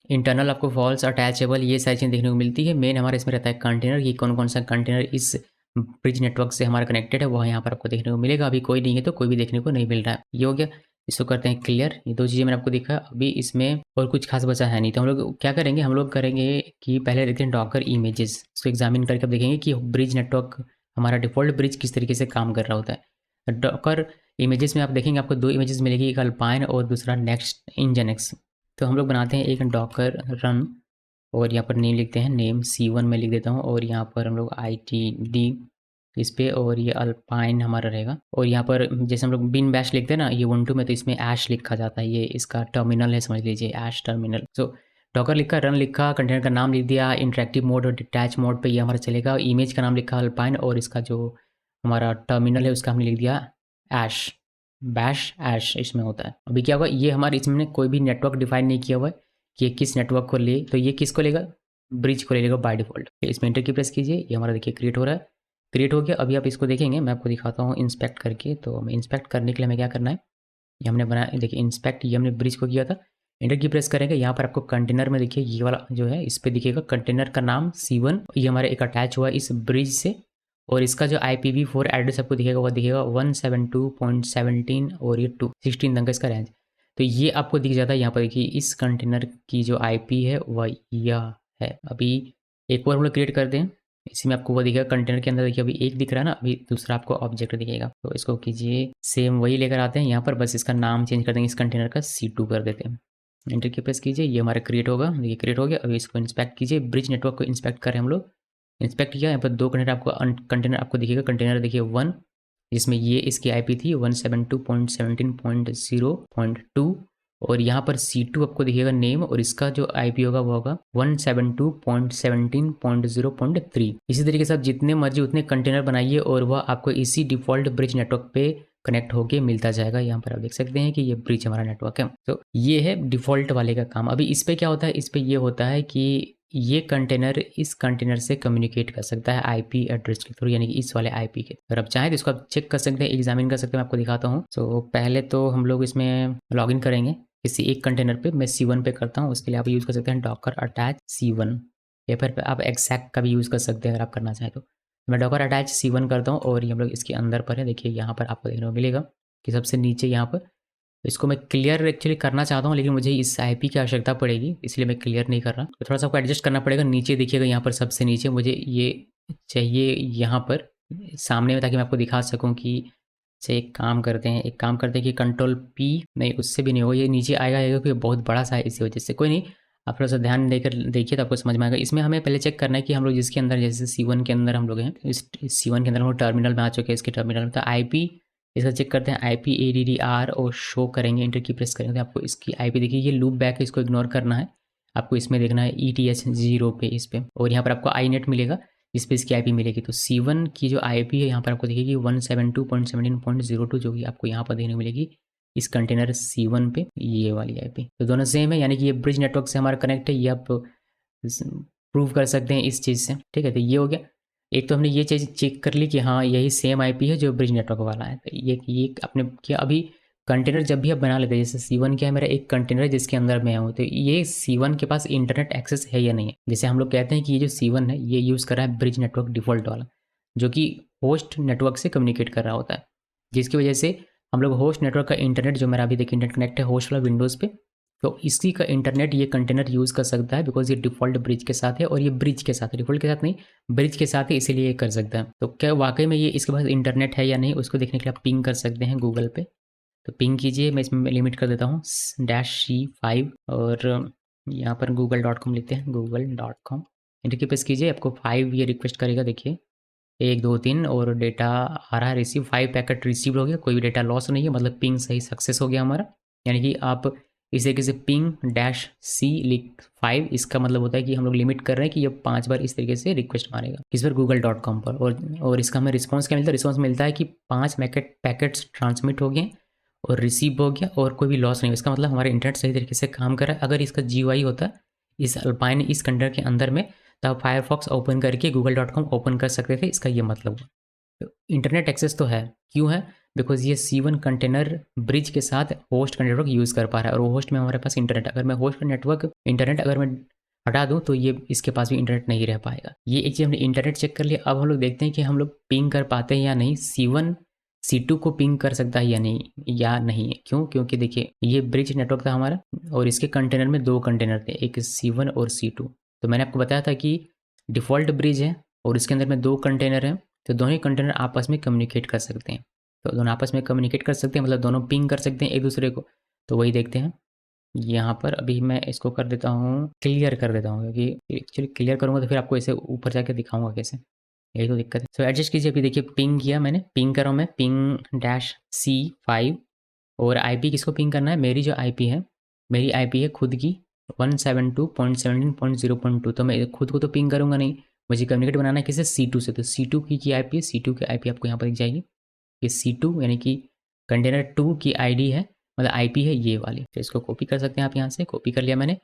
इंटरनल आपको फॉल्स अटैचेबल ये सारी चीज़ें देखने को मिलती है। मेन हमारे इसमें रहता है कंटेनर, कि कौन कौन सा कंटेनर इस ब्रिज नेटवर्क से हमारा कनेक्टेड है, वह यहाँ पर आपको देखने को मिलेगा। अभी कोई नहीं है तो कोई भी देखने को नहीं मिल रहा है। ये हो गया, इसको करते हैं क्लियर। ये 2 चीज़ें मैंने आपको दिखा, अभी इसमें और कुछ खास बचा है नहीं। तो हम लोग क्या करेंगे, हम लोग करेंगे कि पहले देखते हैं डॉकर इमेजेस, इसको एग्जामिन करके अब देखेंगे कि ब्रिज नेटवर्क हमारा डिफॉल्ट ब्रिज किस तरीके से काम कर रहा होता है। डॉकर इमेजेस में आप देखेंगे आपको 2 इमेजेस मिलेगी, एक अल्पाइन और दूसरा नेक्स्ट इंजनिक्स। तो हम लोग बनाते हैं एक डॉकर रन और यहाँ पर नेम लिखते हैं, नेम C1 में लिख देता हूँ और यहाँ पर हम लोग ITD इस पे, और ये अल्पाइन हमारा रहेगा। और यहाँ पर जैसे हम लोग बिन बैश लिखते हैं ना ये Ubuntu में, तो इसमें ऐश लिखा जाता है, ये इसका टर्मिनल है, समझ लीजिए ऐश टर्मिनल। सो डॉकर लिखा, रन लिखा, कंटेनर का नाम लिख दिया, इंटरेक्टिव मोड और डिटैच मोड पे ये हमारा चलेगा। इमेज का नाम लिखा अल्पाइन और इसका जो हमारा टर्मिनल है उसका हमने लिख दिया ऐश, बैश ऐश इसमें होता है। अभी क्या होगा, ये हमारे इसमें कोई भी नेटवर्क डिफाइन नहीं किया हुआ है कि ये किस नेटवर्क को ले, तो ये किसको लेगा, ब्रिज को ले लेगा बाय डिफॉल्ट। इसमें इंटर की प्रेस कीजिए, ये हमारा देखिए क्रिएट हो रहा है, क्रिएट हो गया। अभी आप इसको देखेंगे, मैं आपको दिखाता हूँ इंस्पेक्ट करके। तो हमें इंस्पेक्ट करने के लिए हमें क्या करना है, ये हमने बनाया, देखिए इंस्पेक्ट, ये हमने ब्रिज को किया था, इंटर की प्रेस करेंगे। यहाँ पर आपको कंटेनर में देखिए ये वाला जो है इस पर दिखेगा कंटेनर का नाम C1, ये हमारे एक अटैच हुआ है इस ब्रिज से, और इसका जो IPv4 एड्रेस आपको दिखेगा वो दिखेगा 172.17 और ये 216 तक का इसका रेंज। तो ये आपको दिख जाता है यहाँ पर। देखिए इस कंटेनर की जो IP है वह यह है। अभी एक और हम लोग क्रिएट करते हैं, इसी में आपको वो दिखेगा कंटेनर के अंदर। देखिए अभी एक दिख रहा है ना, अभी दूसरा आपको ऑब्जेक्ट दिखेगा। तो इसको कीजिए, सेम वही लेकर आते हैं यहाँ पर, बस इसका नाम चेंज कर देंगे, इस कंटेनर का C2 कर देते हैं। एंटर की प्रेस कीजिए, ये हमारा क्रिएट होगा। ये क्रिएट हो गया। अभी इसको इंस्पेक्ट कीजिए, ब्रिज नेटवर्क को इंस्पेक्ट करें हम लोग। इंस्पेक्ट किया, यहाँ पर 2 कंटेनर आपको दिखेगा। कंटेनर देखिए 1, जिसमें ये इसकी IP थी 172.17.0.2, और यहाँ पर C2 आपको दिखेगा नेम, और इसका जो IP होगा वो होगा 172.17.0.3। इसी तरीके से आप जितने मर्जी उतने कंटेनर बनाइए और वह आपको इसी डिफ़ॉल्ट ब्रिज नेटवर्क पे कनेक्ट होके मिलता जाएगा। यहाँ पर आप देख सकते हैं कि ये ब्रिज हमारा नेटवर्क है। तो ये है डिफ़ॉल्ट वाले का काम। अभी इस पे क्या होता है, इस पे ये होता है कि ये कंटेनर इस कंटेनर से कम्युनिकेट कर सकता है IP एड्रेस के थ्रू, यानी कि इस वाले IP के। अगर आप चाहें तो इसको आप चेक कर सकते हैं, एग्जामिन कर सकते हैं। मैं आपको दिखाता हूँ। तो पहले तो हम लोग इसमें लॉगिन करेंगे किसी एक कंटेनर पे। मैं C1 पे करता हूँ। उसके लिए आप यूज़ कर सकते हैं डॉकर अटैच C1, या फिर आप एक्जैक्ट का भी यूज़ कर सकते हैं अगर आप करना चाहें तो। मैं डॉकर अटैच C1 करता हूँ और ये हम लोग इसके अंदर पर है। देखिए यहाँ पर आपको देखने को मिलेगा कि सबसे नीचे यहाँ पर, इसको मैं क्लियर एक्चुअली करना चाहता हूँ, लेकिन मुझे इस IP की आवश्यकता पड़ेगी, इसलिए मैं क्लियर नहीं कर रहा। तो थोड़ा सा आपको एडजस्ट करना पड़ेगा। नीचे देखिएगा, यहाँ पर सबसे नीचे मुझे ये चाहिए यहाँ पर सामने में, ताकि मैं आपको दिखा सकूँ कि अच्छा एक काम करते हैं, कि Ctrl+P, नहीं उससे भी नहीं होगा, ये नीचे आएगा क्योंकि बहुत बड़ा सा है, इसी वजह से। कोई नहीं, आप थोड़ा सा ध्यान देकर देखिए तो आपको समझ में आएगा। इसमें हमें पहले चेक करना है कि हम लोग जिसके अंदर, जैसे C1 के अंदर हम लोग हैं, इस C1 के अंदर हम लोग टर्मिनल में आ चुके हैं। इसके टर्मिनल में तो IP इसका चेक करते हैं, IP ADDR और शो करेंगे, इंटर की प्रेस करेंगे तो आपको इसकी IP देखिए, ये लूप बैक है, इसको इग्नोर करना है। आपको इसमें देखना है ETH0 पे, इस पे, और यहाँ पर आपको iNet मिलेगा जिस पे इसकी IP मिलेगी। तो C1 की जो IP है यहाँ पर आपको दिखेगी 172.17.02, जो कि आपको यहाँ पर देखने को मिलेगी इस कंटेनर C1 पे, ये वाली IP। तो दोनों सेम है, यानी कि ये ब्रिज नेटवर्क से हमारा कनेक्ट है। ये आप प्रूव कर सकते हैं इस चीज़ से। ठीक है, तो ये हो गया। एक तो हमने ये चीज़ चेक कर ली कि हाँ यही सेम IP है जो ब्रिज नेटवर्क वाला है। तो ये आपने किया। अभी कंटेनर जब भी आप बना लेते हैं, जैसे C1 क्या है, मेरा एक कंटेनर है जिसके अंदर मैं हूँ, तो ये C1 के पास इंटरनेट एक्सेस है या नहीं है। जैसे हम लोग कहते हैं कि ये जो C1 है ये यूज़ कर रहा है ब्रिज नेटवर्क डिफ़ॉल्ट वाला, जो कि होस्ट नेटवर्क से कम्युनिकेट कर रहा होता है, जिसकी वजह से हम लोग होस्ट नेटवर्क का इंटरनेट, जो मेरा अभी देखिए इंटरनेट कनेक्ट है होस्ट वाला विंडोज़ पे, तो इसी का इंटरनेट ये कंटेनर यूज़ कर सकता है, बिकॉज ये डिफ़ॉल्ट ब्रिज के साथ है, और ये ब्रिज के साथ है, डिफ़ॉल्ट के साथ नहीं, ब्रिज के साथ है, इसीलिए ये कर सकता है। तो क्या वाकई में ये इसके पास इंटरनेट है या नहीं, उसको देखने के लिए आप पिंग कर सकते हैं गूगल पे। तो पिंग कीजिए, मैं इसमें लिमिट कर देता हूँ -C5, और यहाँ पर google.com लिखते हैं, google.com, एंटर की प्रेस कीजिए। आपको 5 ये रिक्वेस्ट करेगा, देखिए 1 2 3, और डेटा आ रहा है रिसीव, 5 पैकेट रिसीव हो गया, कोई भी डेटा लॉस नहीं है, मतलब पिंग सही सक्सेस हो गया हमारा। यानी कि आप इस तरीके से पिंग-C लिख 5, इसका मतलब होता है कि हम लोग लिमिट कर रहे हैं कि ये 5 बार इस तरीके से रिक्वेस्ट मारेगा किस पर, google.com पर। और इसका हमें रिस्पॉन्स क्या मिलता है, रिस्पॉन्स मिलता है कि 5 पैकेट्स ट्रांसमिट हो गए और रिसीव हो गया, और कोई भी लॉस नहीं है। इसका मतलब हमारा इंटरनेट सही तरीके से काम कर रहा है। अगर इसका GUI होता इस अल्पाइन इस कंटेनर के अंदर में, तो आप फायरफॉक्स ओपन करके google.com ओपन कर सकते थे, इसका ये मतलब हुआ। तो इंटरनेट एक्सेस तो है, क्यों है, बिकॉज ये C1 कंटेनर ब्रिज के साथ होस्ट का नेटवर्क यूज़ कर पा रहा है, और वो होस्ट में हमारे पास इंटरनेट, अगर मैं होस्ट का नेटवर्क इंटरनेट अगर मैं हटा दूँ तो ये इसके पास भी इंटरनेट नहीं रह पाएगा। ये एक चीज़ हमने इंटरनेट चेक कर लिया। अब हम लोग देखते हैं कि हम लोग पिंग कर पाते हैं या नहीं, C1 C2 को पिंग कर सकता है या नहीं है। क्यों, क्योंकि देखिए ये ब्रिज नेटवर्क था हमारा, और इसके कंटेनर में 2 कंटेनर थे, एक C1 और C2। तो मैंने आपको बताया था कि डिफ़ॉल्ट ब्रिज है और इसके अंदर में 2 कंटेनर हैं, तो दोनों ही कंटेनर आपस में कम्युनिकेट कर सकते हैं। तो दोनों आपस में कम्युनिकेट कर सकते हैं, मतलब दोनों पिंग कर सकते हैं एक दूसरे को। तो वही देखते हैं यहाँ पर। अभी मैं इसको कर देता हूँ, क्लियर कर देता हूँ, क्योंकि एक्चुअली क्लियर करूँगा तो फिर आपको ऐसे ऊपर जाके दिखाऊंगा कैसे, यही तो दिक्कत है। तो एडजस्ट कीजिए। अभी देखिए पिंग किया मैंने, पिंग कर रहा हूँ मैं, पिंग-C5, और IP किसको पिंग करना है, मेरी जो IP है, मेरी IP है खुद की 172.17.0.2। तो मैं खुद को तो पिंग करूँगा नहीं, मुझे कम्युनिकेट बनाना है किससे, C2 से। तो C2 की IP है, C2 की IP आपको यहाँ पर दिख जाएगी। ये C2 यानी कि कंटेनर 2 की ID है, मतलब IP है ये वाली। तो इसको कॉपी कर सकते हैं आप, यहाँ से कॉपी कर लिया मैंने,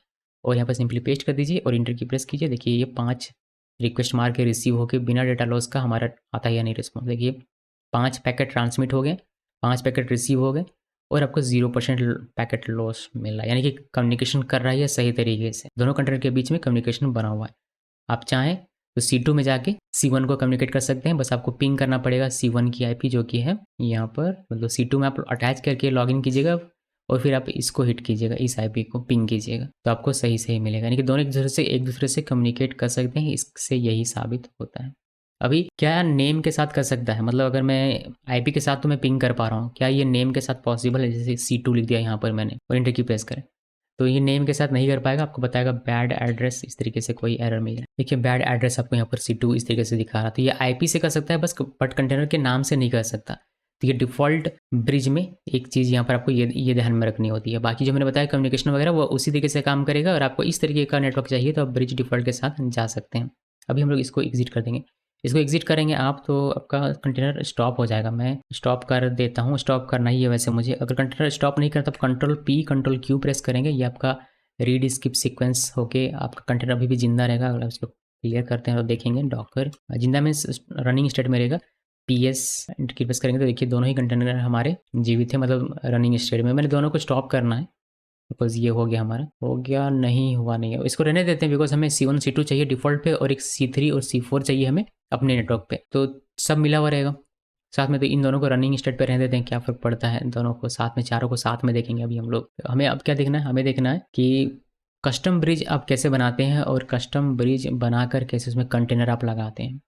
और यहाँ पर सिंपली पेस्ट कर दीजिए और इंटर की प्रेस कीजिए। देखिए ये 5 रिक्वेस्ट मार के रिसीव होकर बिना डेटा लॉस का हमारा आता है या नहीं रिस्पॉन्स। देखिए 5 पैकेट ट्रांसमिट हो गए, 5 पैकेट रिसीव हो गए, और आपको 0% पैकेट लॉस मिल रहा है, यानी कि कम्युनिकेशन कर रहा है सही तरीके से। दोनों कंटेनर के बीच में कम्युनिकेशन बना हुआ है। आप चाहें तो C2 में जाके C1 को कम्युनिकेट कर सकते हैं। बस आपको पिंग करना पड़ेगा C1 की IP जो कि है यहाँ पर, मतलब C2 में आप अटैच करके लॉगिन कीजिएगा और फिर आप इसको हिट कीजिएगा, इस IP को पिंग कीजिएगा, तो आपको सही मिलेगा। यानी कि दोनों एक दूसरे से कम्युनिकेट कर सकते हैं, इससे यही साबित होता है। अभी क्या नेम के साथ कर सकता है, मतलब अगर मैं IP के साथ तो मैं पिंग कर पा रहा हूँ, क्या ये नेम के साथ पॉसिबल है? जैसे C2 लिख दिया यहाँ पर मैंने और इंटर की प्रेस करें, तो ये नेम के साथ नहीं कर पाएगा, आपको बताएगा बैड एड्रेस, इस तरीके से कोई एरर मिल जाए। देखिए बैड एड्रेस आपको यहाँ पर C2 इस तरीके से दिखा रहा, तो ये IP से कर सकता है बस, बट कंटेनर के नाम से नहीं कर सकता। तो ये डिफ़ॉल्ट ब्रिज में एक चीज़ यहाँ पर आपको ये ध्यान में रखनी होती है। बाकी जो मैंने बताया कम्युनिकेशन वगैरह वो उसी तरीके से काम करेगा, और आपको इस तरीके का नेटवर्क चाहिए तो आप ब्रिज डिफ़ॉल्ट के साथ जा सकते हैं। अभी हम लोग इसको एग्जिट कर देंगे। इसको एग्जिट करेंगे आप तो आपका कंटेनर स्टॉप हो जाएगा। मैं स्टॉप कर देता हूँ, स्टॉप करना ही है वैसे मुझे। अगर कंटेनर स्टॉप नहीं करता तो Ctrl+P Ctrl+Q प्रेस करेंगे, ये आपका रीड स्किप सीक्वेंस होके आपका कंटेनर अभी भी जिंदा रहेगा। अगर उसको क्लियर करते हैं तो देखेंगे डॉकर जिंदा में रनिंग स्टेट में रहेगा। PS की प्रेस करेंगे तो देखिए दोनों ही कंटेनर हमारे जीवित है, मतलब रनिंग स्टेट में। मैंने दोनों को स्टॉप करना है बिकॉज ये हो गया, हमारा हो गया, नहीं हुआ नहीं है, इसको रहने देते हैं बिकॉज हमें C1 C2 चाहिए डिफ़ॉल्ट पे और एक C3 और C4 चाहिए हमें अपने नेटवर्क पे, तो सब मिला हुआ रहेगा साथ में। तो इन दोनों को रनिंग स्टेट पे रहने देते हैं, क्या फ़र्क पड़ता है, दोनों को साथ में, चारों को साथ में देखेंगे अभी हम लोग। हमें अब क्या देखना है, हमें देखना है कि कस्टम ब्रिज आप कैसे बनाते हैं और कस्टम ब्रिज बनाकर कैसे उसमें कंटेनर आप लगाते हैं।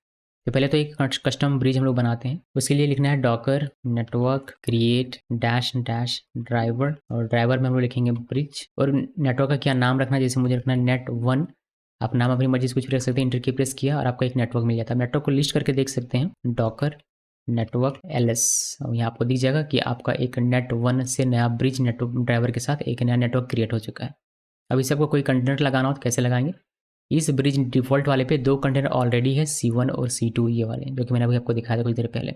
तो पहले तो एक कस्टम ब्रिज हम लोग बनाते हैं, उसके लिए लिखना है Docker network create dash dash driver, और ड्राइवर में हम लोग लिखेंगे ब्रिज, और नेटवर्क का क्या नाम रखना है, जैसे मुझे रखना है net1। आप नाम अपनी मर्जी से कुछ भी रख सकते हैं, इंटर की प्रेस किया और आपका एक नेटवर्क मिल जाता है। नेटवर्क को लिस्ट करके देख सकते हैं, डॉकर नेटवर्क LS, और यहाँ आपको दिख जाएगा कि आपका एक net1 से नया ब्रिज नेटवर्क ड्राइवर के साथ एक नया नेटवर्क क्रिएट हो चुका है। अब इसे आपको कोई कंटेनर लगाना हो तो कैसे लगाएंगे, इस ब्रिज डिफ़ॉल्ट वाले पे 2 कंटेनर ऑलरेडी है, C1 और C2 ये वाले, जो कि मैंने अभी आपको दिखाया था कुछ देर पहले।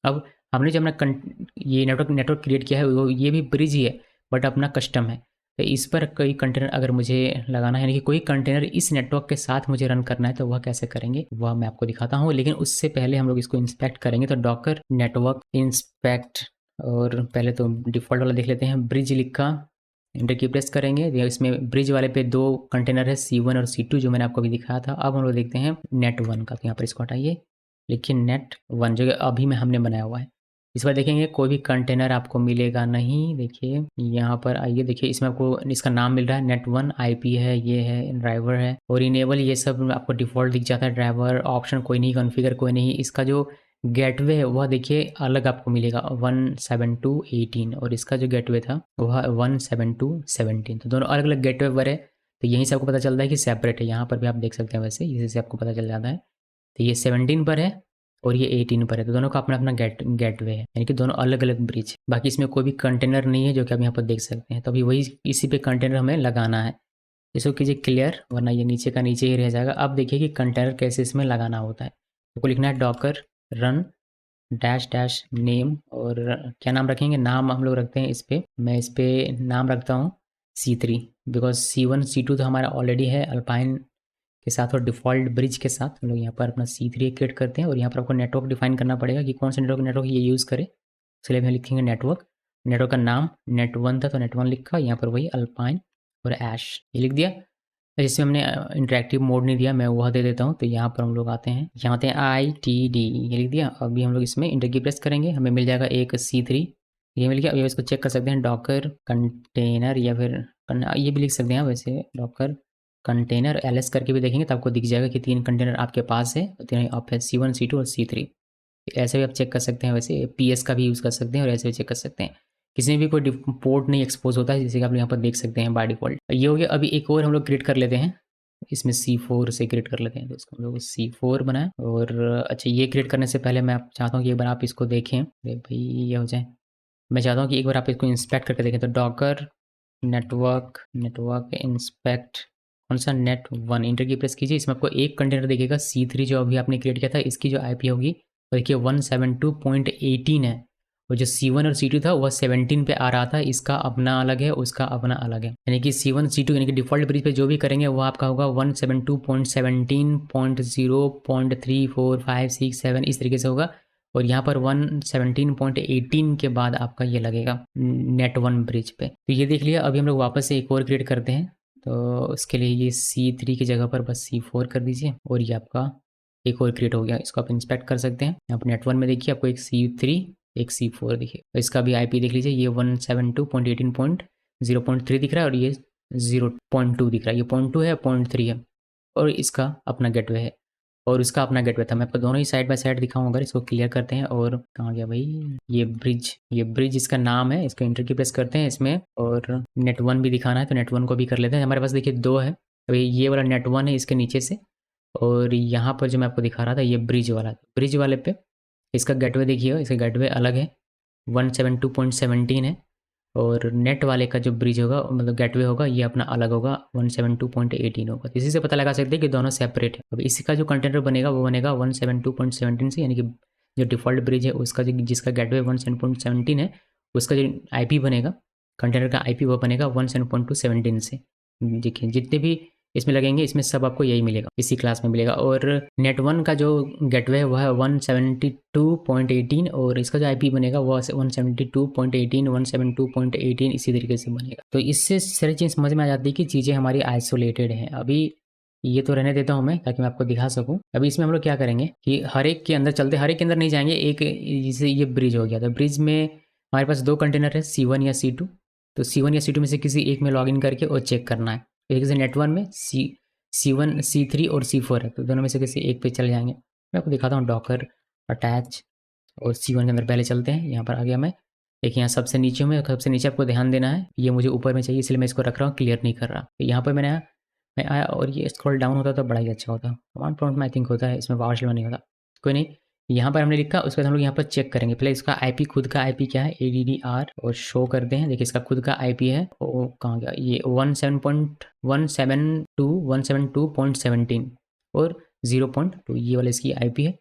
अब हमने जो अपना ये नेटवर्क क्रिएट किया है वो ये भी ब्रिज ही है बट अपना कस्टम है। तो इस पर कोई कंटेनर अगर मुझे लगाना है, यानी कि कोई कंटेनर इस नेटवर्क के साथ मुझे रन करना है, तो वह कैसे करेंगे वह मैं आपको दिखाता हूँ। लेकिन उससे पहले हम लोग इसको इंस्पेक्ट करेंगे, तो डॉकर नेटवर्क इंस्पेक्ट, और पहले तो डिफ़ॉल्ट वाला देख लेते हैं, ब्रिज लिखा, इंटर की प्रेस करेंगे। इसमें ब्रिज वाले पे 2 कंटेनर है, C1 और C2 जो मैंने आपको अभी दिखाया था। अब हम लोग देखते हैं net1 का, तो यहाँ पर इसको हटाइए, लिखिए net1 जो अभी में हमने बनाया हुआ है। इस बार देखेंगे कोई भी कंटेनर आपको मिलेगा नहीं। देखिए यहाँ पर आइए, देखिए इसमें आपको इसका नाम मिल रहा है net1, IP है, ये है, ड्राइवर है और इनेबल, ये सब आपको डिफ़ॉल्ट दिख जाता है। ड्राइवर ऑप्शन कोई नहीं, कॉन्फ़िगर कोई नहीं। इसका जो गेटवे है वह देखिए अलग आपको मिलेगा 172.18, और इसका जो गेटवे था वह 172.17, तो दोनों अलग अलग गेटवे पर है। तो यहीं से आपको पता चलता है कि सेपरेट है। यहाँ पर भी आप देख सकते हैं, वैसे इसी से आपको पता चल जाता है। तो ये 17 पर है और ये 18 पर है, तो दोनों का अपना अपना गेटवे है, यानी कि दोनों अलग अलग ब्रिज। बाकी इसमें कोई भी कंटेनर नहीं है जो कि आप यहाँ पर देख सकते हैं। तो अभी वही इसी पे कंटेनर हमें लगाना है। इसको कीजिए क्लियर, वरना ये नीचे का नीचे ही रह जाएगा। अब देखिए कि कंटेनर कैसे इसमें लगाना होता है। तो लिखना है Docker run dash dash name, और क्या नाम रखेंगे, नाम हम लोग रखते हैं इस पर, मैं इस पर नाम रखता हूँ C3, बिकॉज C1 C2 तो हमारा ऑलरेडी है अल्पाइन के साथ और डिफ़ॉल्ट ब्रिज के साथ। हम लोग यहाँ पर अपना C3 क्रिएट करते हैं, और यहाँ पर आपको नेटवर्क डिफाइन करना पड़ेगा कि कौन सा नेटवर्क ये यूज़ करे। इसलिए हम लिखेंगे नेटवर्क का नाम net1 था तो net1 लिखा, यहाँ पर वही अल्पाइन और ऐश ये लिख दिया। जिसमें हमने इंटरेक्टिव मोड नहीं दिया, मैं वह दे देता हूँ। तो यहाँ पर हम लोग आते हैं, यहाँ आते हैं ITD, ये लिख दिया। अभी हम लोग इसमें इंटर की प्रेस करेंगे, हमें मिल जाएगा एक C3, ये मिल गया। अभी इसको चेक कर सकते हैं, डॉकर कंटेनर, या फिर ये भी लिख सकते हैं वैसे, डॉकर कंटेनर LS करके भी देखेंगे तो आपको दिख जाएगा कि 3 कंटेनर आपके पास है, 3 आप है, C1 C2 और C3। ऐसे भी आप चेक कर सकते हैं, वैसे PS का भी यूज़ कर सकते हैं और ऐसे भी चेक कर सकते हैं। किसी में भी कोई पोर्ट नहीं एक्सपोज होता है, जैसे कि आप यहाँ पर देख सकते हैं बाय डिफ़ॉल्ट। ये हो गया। अभी एक और हम लोग क्रिएट कर लेते हैं, इसमें C4 से क्रिएट कर लेते हैं। तो इसको हम लोग C4 बनाए, और अच्छा ये क्रिएट करने से पहले मैं आप चाहता हूँ कि एक बार आप इसको देखें। अरे भाई ये हो जाए, मैं चाहता हूँ कि एक बार आप इसको इंस्पेक्ट करके देखें। तो डॉकर नेटवर्क इंस्पेक्ट, कौन सा net1, इंटर की प्रेस कीजिए। इसमें आपको एक कंटेनर दिखेगा C3 जो अभी आपने क्रिएट किया था, इसकी जो IP होगी वो देखिए 172.18 है, और जो C1 और C2 था वह 17 पे आ रहा था। इसका अपना अलग है, उसका अपना अलग है, यानी कि C1 C2 यानी कि डिफ़ॉल्ट ब्रिज पे जो भी करेंगे वो आपका होगा 172.17.0.3456 इस तरीके से होगा, और यहाँ पर 117.18 के बाद आपका ये लगेगा net1 ब्रिज पे। तो ये देख लिया। अभी हम लोग वापस से एक और क्रिएट करते हैं, तो उसके लिए ये C3 की जगह पर बस C4 कर दीजिए, और ये आपका एक और क्रिएट हो गया, इसको आप इंस्पेक्ट कर सकते हैं। यहाँ पर नेट1 में देखिए आपको एक C3 एक C4 देखिए, तो इसका भी IP देख लीजिए, ये 172.18.0.3 दिख रहा है और ये 0.2 दिख रहा है, ये 0.2 है 0.3 है, और इसका अपना गेटवे है और इसका अपना गेटवे था। मैं आपको दोनों ही साइड बाय साइड दिखाऊंगा। अगर इसको क्लियर करते हैं, और कहाँ गया भाई, ये ब्रिज इसका नाम है, इसको इंटर की प्रेस करते हैं इसमें, और नेट1 भी दिखाना है तो नेट1 को भी कर लेते हैं। हमारे पास देखिए दो है, अभी ये वाला नेट1 है इसके नीचे से, और यहाँ पर जो मैं आपको दिखा रहा था ये ब्रिज वाले पे इसका गेटवे देखिए, इसका गेटवे अलग है 172.17 है, और नेट वाले का जो ब्रिज होगा मतलब गेटवे होगा ये अपना अलग होगा 172.18 होगा। तो इसी से पता लगा सकते हैं कि दोनों सेपरेट है। अब इसी का जो कंटेनर बनेगा वो बनेगा 172.17 से, यानी कि जो डिफ़ॉल्ट ब्रिज है उसका जो जिसका गेटवे 172.17 है उसका जो IP बनेगा कंटेनर का IP वो बनेगा 172.17 से। देखिए जितने भी इसमें लगेंगे इसमें सब आपको यही मिलेगा, इसी क्लास में मिलेगा। और नेट1 का जो गेटवे है वो है 172.18 और इसका जो IP बनेगा वो 172.18 172.18 इसी तरीके से बनेगा। तो इससे सारी चीज़ समझ में आ जाती है कि चीज़ें हमारी आइसोलेटेड हैं। अभी ये तो रहने देता हूँ मैं ताकि मैं आपको दिखा सकूँ। अभी इसमें हम लोग क्या करेंगे कि हर एक के अंदर चलते, हर एक के अंदर नहीं जाएंगे। एक जैसे ये ब्रिज हो गया, तो ब्रिज में हमारे पास दो कंटेनर है C1 या C2, तो C1 या C2 में से किसी एक में लॉगिन करके और चेक करना है। एक से नेट1 में C1 C3 और C4 है, तो दोनों में से किसी एक पे चले जाएंगे। मैं आपको दिखाता हूँ डॉकर अटैच, और C1 के अंदर पहले चलते हैं। यहाँ पर आ गया मैं, एक यहाँ सबसे नीचे में, सबसे नीचे आपको ध्यान देना है, ये मुझे ऊपर में चाहिए इसलिए मैं इसको रख रहा हूँ, क्लियर नहीं कर रहा। तो यहाँ पर मैं आया और ये स्क्रॉल डाउन होता तो बड़ा ही अच्छा होता। कमांड प्रॉम्प्ट में आई थिंक होता है, इसमें पावर नहीं होता, कोई नहीं। यहाँ पर हमने लिखा, उसके बाद हम लोग यहाँ पर चेक करेंगे। पहले इसका IP खुद का IP क्या है, ADDR, और शो करते हैं। देखिए इसका खुद का IP है, वो कहाँ गया, ये 172.17 और 0.2 ये वाला इसकी IP है।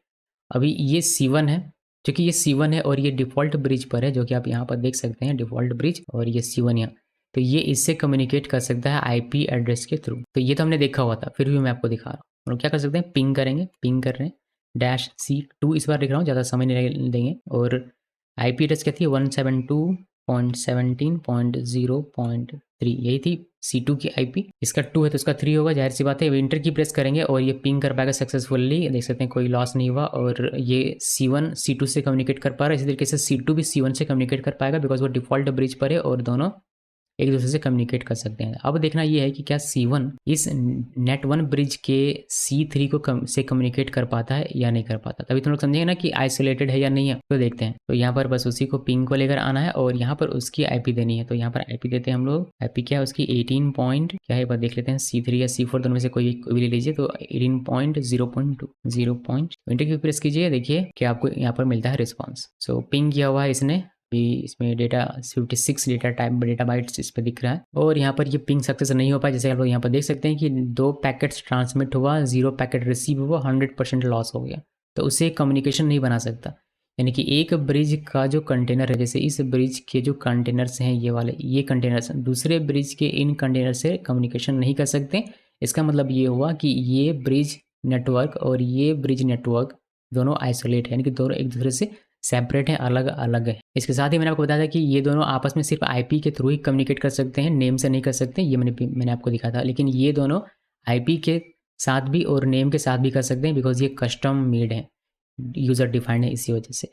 अभी ये C1 है, क्योंकि ये C1 है और ये डिफ़ॉल्ट ब्रिज पर है, जो कि आप यहाँ पर देख सकते हैं डिफ़ॉल्ट ब्रिज, और ये C1 यहाँ, तो ये इससे कम्युनिकेट कर सकता है IP एड्रेस के थ्रू। तो ये तो हमने देखा हुआ था, फिर भी मैं आपको दिखा रहा हूँ। हम लोग क्या कर सकते हैं, पिंग करेंगे, पिंग कर रहे हैं -C2 इस बार लिख रहा हूँ, ज़्यादा समय नहीं देंगे। और IP एड्रेस क्या थी 172.17.0.3, यही थी C2 की IP। इसका 2 है तो इसका 3 होगा, जाहिर सी बात है। विंटर की प्रेस करेंगे और ये पिंग कर पाएगा सक्सेसफुली, देख सकते हैं कोई लॉस नहीं हुआ। और ये C1 C2 से कम्युनिकेट कर पा रहा है, इसी तरीके से C2 भी C1 से कम्युनिकेट कर पाएगा, बिकॉज वो डिफ़ॉल्ट ब्रिज पर है और दोनों एक दूसरे से कम्युनिकेट कर सकते हैं। अब देखना ये है कि क्या C1 इस नेट1 ब्रिज के C3 को से कम्युनिकेट कर पाता है या नहीं कर पाता। तभी तुम लोग समझेंगे ना कि आइसोलेटेड है या नहीं है। तो देखते हैं, तो यहाँ पर बस उसी को पिंग को लेकर आना है और यहाँ पर उसकी IP देनी है। तो यहाँ पर IP देते हैं हम लोग, IP क्या है उसकी 18 पॉइंट क्या है, एक बार देख लेते हैं, C3 या C4 दोनों में से कोई भी ले लीजिए। तो 18.0.2 इंटर की प्रेस कीजिए, देखिए कि आपको यहाँ पर मिलता है रिस्पॉन्स। सो पिंग किया हुआ है इसने, इसमें डेटा 56 डेटा बाइट्स इस पर दिख रहा है। और यहाँ पर ये पिंग सक्सेस नहीं हो पाया, जैसे आप लोग यहाँ पर देख सकते हैं कि 2 पैकेट्स ट्रांसमिट हुआ, 0 पैकेट रिसीव हुआ, 100% लॉस हो गया। तो उससे कम्युनिकेशन नहीं बना सकता। यानी कि एक ब्रिज का जो कंटेनर है, जैसे इस ब्रिज के जो कंटेनर्स हैं ये वाले, ये कंटेनर्स दूसरे ब्रिज के इन कंटेनर से कम्युनिकेशन नहीं कर सकते। इसका मतलब ये हुआ कि ये ब्रिज नेटवर्क और ये ब्रिज नेटवर्क दोनों आइसोलेट है, यानी कि दोनों एक दूसरे से सेपरेट है, अलग अलग है। इसके साथ ही मैंने आपको बताया था कि ये दोनों आपस में सिर्फ IP के थ्रू ही कम्युनिकेट कर सकते हैं, नेम से नहीं कर सकते। ये मैंने आपको दिखाया था। लेकिन ये दोनों IP के साथ भी और नेम के साथ भी कर सकते हैं, बिकॉज ये कस्टम मेड है, यूज़र डिफाइंड है, इसी वजह से।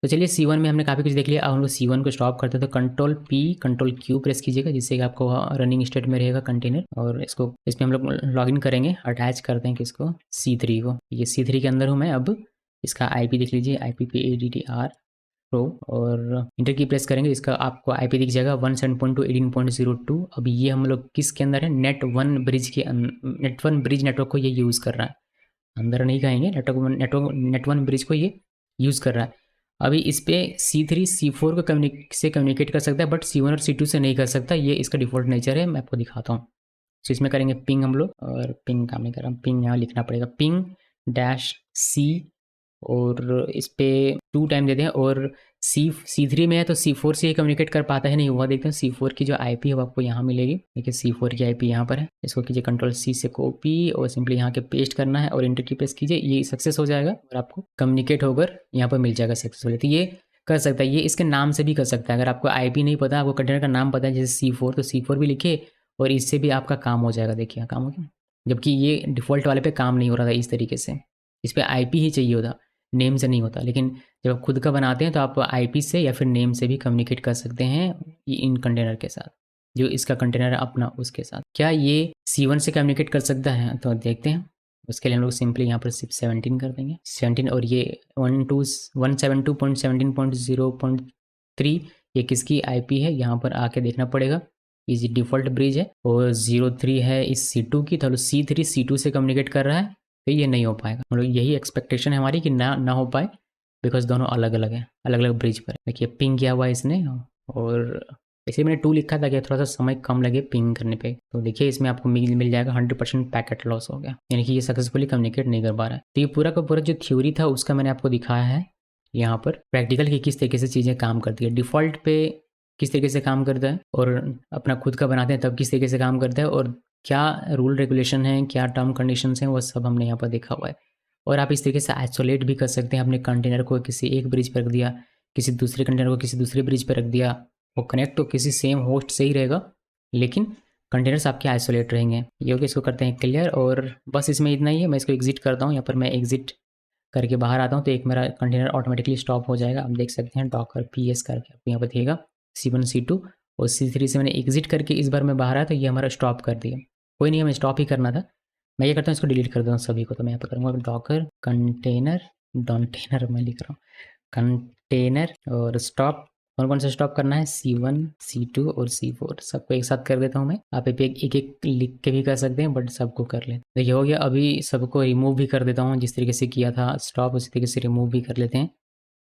तो चलिए C1 में हमने काफ़ी कुछ देख लिया। अब हम लोग C1 को स्टॉप करते हैं, तो Ctrl+P Ctrl+Q प्रेस कीजिएगा, जिससे कि आपको रनिंग स्टेट में रहेगा कंटेनर। और इसको इसमें हम लोग लॉगिन करेंगे, अटैच करते हैं किसको, C3 को। ये C3 के अंदर हूँ मैं। अब इसका IP देख लीजिए, IP पे ADDR प्रो, और इंटर की प्रेस करेंगे, इसका आपको IP दिख जाएगा 172.18.02। अब ये हम लोग किसके अंदर है, नेट1 ब्रिज नेटवर्क को ये यूज़ कर रहा है, अंदर नहीं कहेंगे, नेटवन ब्रिज को ये यूज़ कर रहा है। अभी इस पे C3 C4 को से कम्युनिकेट कर सकता है, बट C1 और C2 से नहीं कर सकता। ये इसका डिफ़ॉल्ट नेचर है, मैं आपको दिखाता हूँ। तो इसमें करेंगे पिंग हम लोग, और पिंग काम नहीं कर रहा हूँ, पिंग यहाँ लिखना पड़ेगा, पिंग -C, और इस पे 2 टाइम देते हैं। और C3 में है तो C4 से ही कम्युनिकेट कर पाता है नहीं हुआ, देखते हैं। C4 की जो IP है वो आपको यहाँ मिलेगी, देखिए C4 की IP यहाँ पर है। इसको कीजिए Ctrl+C से कॉपी, और सिंपली यहाँ के पेस्ट करना है और इंटर की प्रेस कीजिए, ये सक्सेस हो जाएगा और आपको कम्युनिकेट होकर यहाँ पर मिल जाएगा सक्सेसफुल। तो ये कर सकता है, ये इसके नाम से भी कर सकता है। अगर आपको IP नहीं पता, आपको कंटेनर का नाम पता है जैसे C4, तो C4 भी लिखे और इससे भी आपका काम हो जाएगा। देखिए काम हो गया, जबकि ये डिफ़ॉल्ट वाले पे काम नहीं हो रहा था इस तरीके से। इस पे आईपी ही चाहिए होता, नेम से नहीं होता। लेकिन जब आप खुद का बनाते हैं तो आप आईपी से या फिर नेम से भी कम्युनिकेट कर सकते हैं इन कंटेनर के साथ, जो इसका कंटेनर है अपना उसके साथ। क्या ये C1 से कम्युनिकेट कर सकता है? तो देखते हैं। उसके लिए हम लोग सिंपली यहाँ पर सिर्फ 17 कर देंगे, 17। और ये 172.17.0.3 ये किसकी आईपी है, यहाँ पर आके देखना पड़ेगा। ये डिफ़ॉल्ट ब्रिज है और 03 है इस C2 की, तो C3 C2 से कम्युनिकेट कर रहा है, तो ये नहीं हो पाएगा। मतलब यही एक्सपेक्टेशन है हमारी कि ना हो पाए, बिकॉज दोनों अलग अलग हैं, अलग अलग ब्रिज पर। देखिए पिंग किया हुआ है इसने, और इसे मैंने 2 लिखा था कि थोड़ा सा समय कम लगे पिंग करने पे। तो देखिए इसमें आपको मिल जाएगा 100% पैकेट लॉस हो गया, यानी कि ये सक्सेसफुली कम्युनिकेट नहीं कर पा रहा है। तो ये पूरा का पूरा जो थ्योरी था उसका मैंने आपको दिखाया है यहाँ पर, प्रैक्टिकल की किस तरीके से चीज़ें काम करती है, डिफ़ॉल्ट पे किस तरीके से काम करता है, और अपना खुद का बनाते हैं तब किस तरीके से काम करता है, और क्या रूल रेगुलेशन है, क्या टर्म कंडीशंस हैं, वो सब हमने यहाँ पर देखा हुआ है। और आप इस तरीके से आइसोलेट भी कर सकते हैं अपने कंटेनर को, किसी एक ब्रिज पर रख दिया, किसी दूसरे कंटेनर को किसी दूसरे ब्रिज पर रख दिया, वो कनेक्ट तो किसी सेम होस्ट से ही रहेगा, लेकिन कंटेनर्स आपके आइसोलेट रहेंगे। ये हो गया, इसको करते हैं क्लियर, और बस इसमें इतना ही है। मैं इसको एग्जिट करता हूँ, यहाँ पर मैं एग्जिट करके बाहर आता हूँ तो एक मेरा कंटेनर ऑटोमेटिकली स्टॉप हो जाएगा। आप देख सकते हैं डॉकर PS करके आपको यहाँ पर दिखेगा C1 C2 और C3 से मैंने एग्जिट करके इस बार मैं बाहर आया तो ये हमारा स्टॉप कर दिया। कोई नहीं, हमें स्टॉप ही करना था। मैं ये करता हूँ, इसको डिलीट कर देता हूँ सभी को। तो मैं यहाँ पर करूँगा डॉकर कंटेनर मैं लिख रहा हूँ, कंटेनर और स्टॉप। कौन कौन सा स्टॉप करना है, C1 C2 और C4 सबको एक साथ कर देता हूँ मैं। आप एक एक लिख के भी कर सकते हैं, बट सबको कर लें। देखिए हो गया। अभी सबको रिमूव भी कर देता हूँ, जिस तरीके से किया था स्टॉप उसी तरीके से रिमूव भी कर लेते हैं।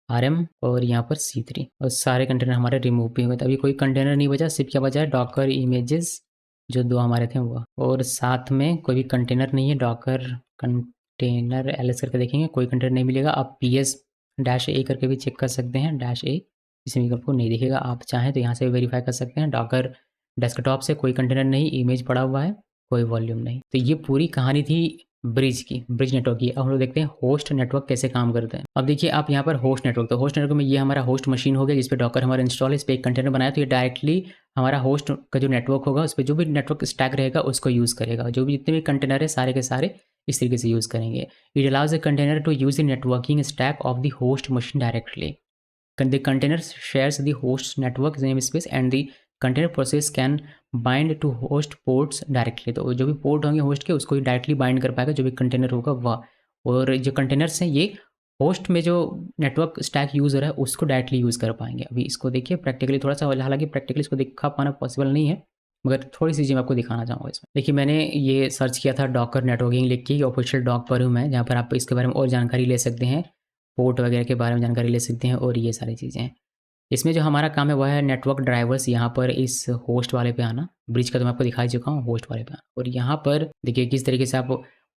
RM और यहाँ पर C3 और सारे कंटेनर हमारे रिमूव भी हुए। अभी कोई कंटेनर नहीं बचा, सिर्फ क्या बचा है, डॉकर इमेजेस जो 2 हमारे थे वो, और साथ में कोई भी कंटेनर नहीं है। डॉकर कंटेनर LS करके देखेंगे, कोई कंटेनर नहीं मिलेगा। आप PS-A करके भी चेक कर सकते हैं, -A इसमें आपको नहीं दिखेगा। आप चाहें तो यहाँ से वेरीफाई कर सकते हैं। डॉकर डेस्कटॉप से कोई कंटेनर नहीं, इमेज पड़ा हुआ है, कोई वॉल्यूम नहीं। तो ये पूरी कहानी थी ब्रिज की, ब्रिज नेटवर्क की। अब हम लोग देखते हैं होस्ट नेटवर्क कैसे काम करते हैं। अब देखिए आप यहाँ पर होस्ट नेटवर्क, तो होस्ट नेटवर्क में ये हमारा होस्ट मशीन हो गया जिस पे डॉकर हमारा इंस्टॉल है, इस पर एक कंटेनर बनाया, तो ये डायरेक्टली हमारा होस्ट का जो नेटवर्क होगा उस पर जो भी नेटवर्क स्टैक रहेगा उसको यूज़ करेगा। जो भी जितने भी कंटेनर है सारे के सारे इस तरीके से यूज़ करेंगे। It allows the container to use the networking stack of the host machine directly. The container shares the host network namespace and the container process can bind to host ports directly। तो जो भी port होंगे host के उसको directly bind कर पाएगा जो भी कंटेनर होगा वह। और जो कंटेनर्स हैं ये होस्ट में जो नेटवर्क स्टैक यूज़ हो रहा है उसको डायरेक्टली यूज़ कर पाएंगे। अभी इसको देखिए प्रैक्टिकली थोड़ा सा, हालांकि प्रैक्टिकली इसको दिखा पाना पॉसिबल नहीं है, मगर थोड़ी सी चीज़ें मैं आपको दिखाना चाहूँगा इसमें। देखिए मैंने ये सर्च किया था डॉकर नेटवर्किंग लिख के, ऑफिशियल डॉक पर हूँ मैं, जहाँ पर आप इसके बारे में और जानकारी ले सकते हैं, पोर्ट वगैरह के बारे में जानकारी ले सकते हैं और ये सारी चीज़ें हैं। इसमें जो हमारा काम है वह है नेटवर्क ड्राइवर्स, यहाँ पर इस होस्ट वाले पे आना। ब्रिज का तो मैं आपको दिखा चुका हूँ, होस्ट वाले पे आना। और यहाँ पर देखिए किस तरीके से आप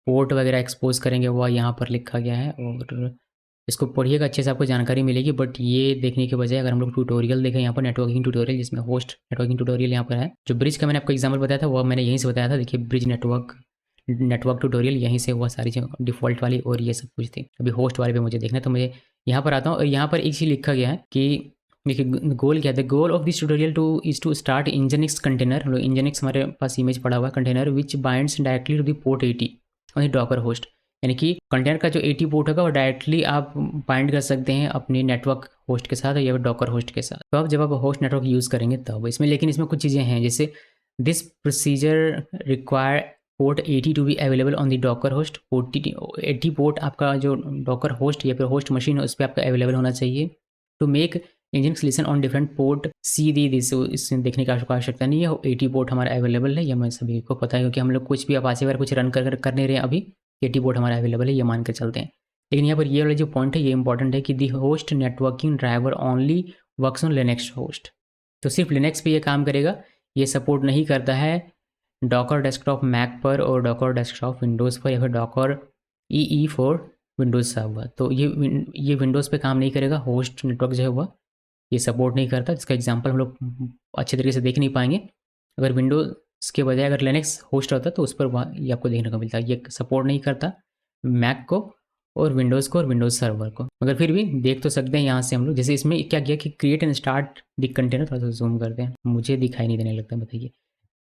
पोर्ट वगैरह एक्सपोज करेंगे वह यहाँ पर लिखा गया है, और इसको पढ़िएगा अच्छे से, आपको जानकारी मिलेगी। बट ये देखने के बजाय अगर हम लोग ट्यूटोरियल देखें, यहाँ पर नेटवर्किंग ट्यूटोरियल जिसमें होस्ट नेटवर्किंग ट्यूटोरियल यहाँ पर है। जो ब्रिज का मैंने आपको एग्जाम्पल बताया था वह मैंने यहीं से बताया था। देखिए ब्रिज नेटवर्क ट्यूटोरियल यहीं से, वह सारी चीज़ें डिफ़ॉल्ट वाली और ये सब कुछ थी। अभी होस्ट वाले पे मुझे देखना है तो मुझे यहाँ पर आता हूँ, और यहाँ पर एक चीज़ लिखा गया है कि देखिए गोल क्या है, the goal of this tutorial is to start nginx container. Nginx हमारे पास इमेज पड़ा हुआ है, container which binds directly to the port 80 और डॉकर होस्ट। यानी कि कंटेनर का जो 80 पोर्ट होगा वो डायरेक्टली आप बाइंड कर सकते हैं अपने नेटवर्क होस्ट के साथ या डॉकर होस्ट के साथ। तो अब जब आप होस्ट नेटवर्क यूज़ करेंगे तब इसमें, लेकिन इसमें कुछ चीज़ें हैं, जैसे this procedure require port 80 to be available on the Docker host. 80 port आपका जो डॉकर होस्ट या फिर होस्ट मशीन है उस पर आपका अवेलेबल होना चाहिए। To make engine listen on different port see the this, इससे देखने की आवश्यकता नहीं है, 80 पोर्ट हमारा अवेलेबल है, ये हमें सभी को पता है, क्योंकि हम लोग कुछ भी अपाचे वगैरह कुछ रन कर नहीं रहे हैं, अभी 80 पोर्ट हमारा अवेलेबल है, ये मान कर चलते हैं। लेकिन यहाँ पर ये वाला जो पॉइंट है ये इंपॉर्टेंट है कि the host networking driver only works on Linux host. तो सिर्फ लिनक्स पे ये काम करेगा, ये सपोर्ट नहीं करता है डॉकर डेस्कटॉप मैक पर और डॉकर डेस्कटॉप विंडोज़ पर या फिर Docker EE for Windows server. तो ये विंडोज़ पे काम नहीं करेगा। होस्ट नेटवर्क जो है वह ये सपोर्ट नहीं करता, जिसका एग्जांपल हम लोग अच्छे तरीके से देख नहीं पाएंगे। अगर विंडोज़ के बजाय अगर लिनक्स होस्ट होता तो उस पर ये आपको देखने को मिलता है। ये सपोर्ट नहीं करता मैक को और विंडोज़ को और विंडोज़ सर्वर को, मगर फिर भी देख तो सकते हैं यहाँ से हम लोग। जैसे इसमें क्या किया कि create and start the container, थोड़ा सा जूम करते हैं, मुझे दिखाई नहीं देने लगता, बताइए।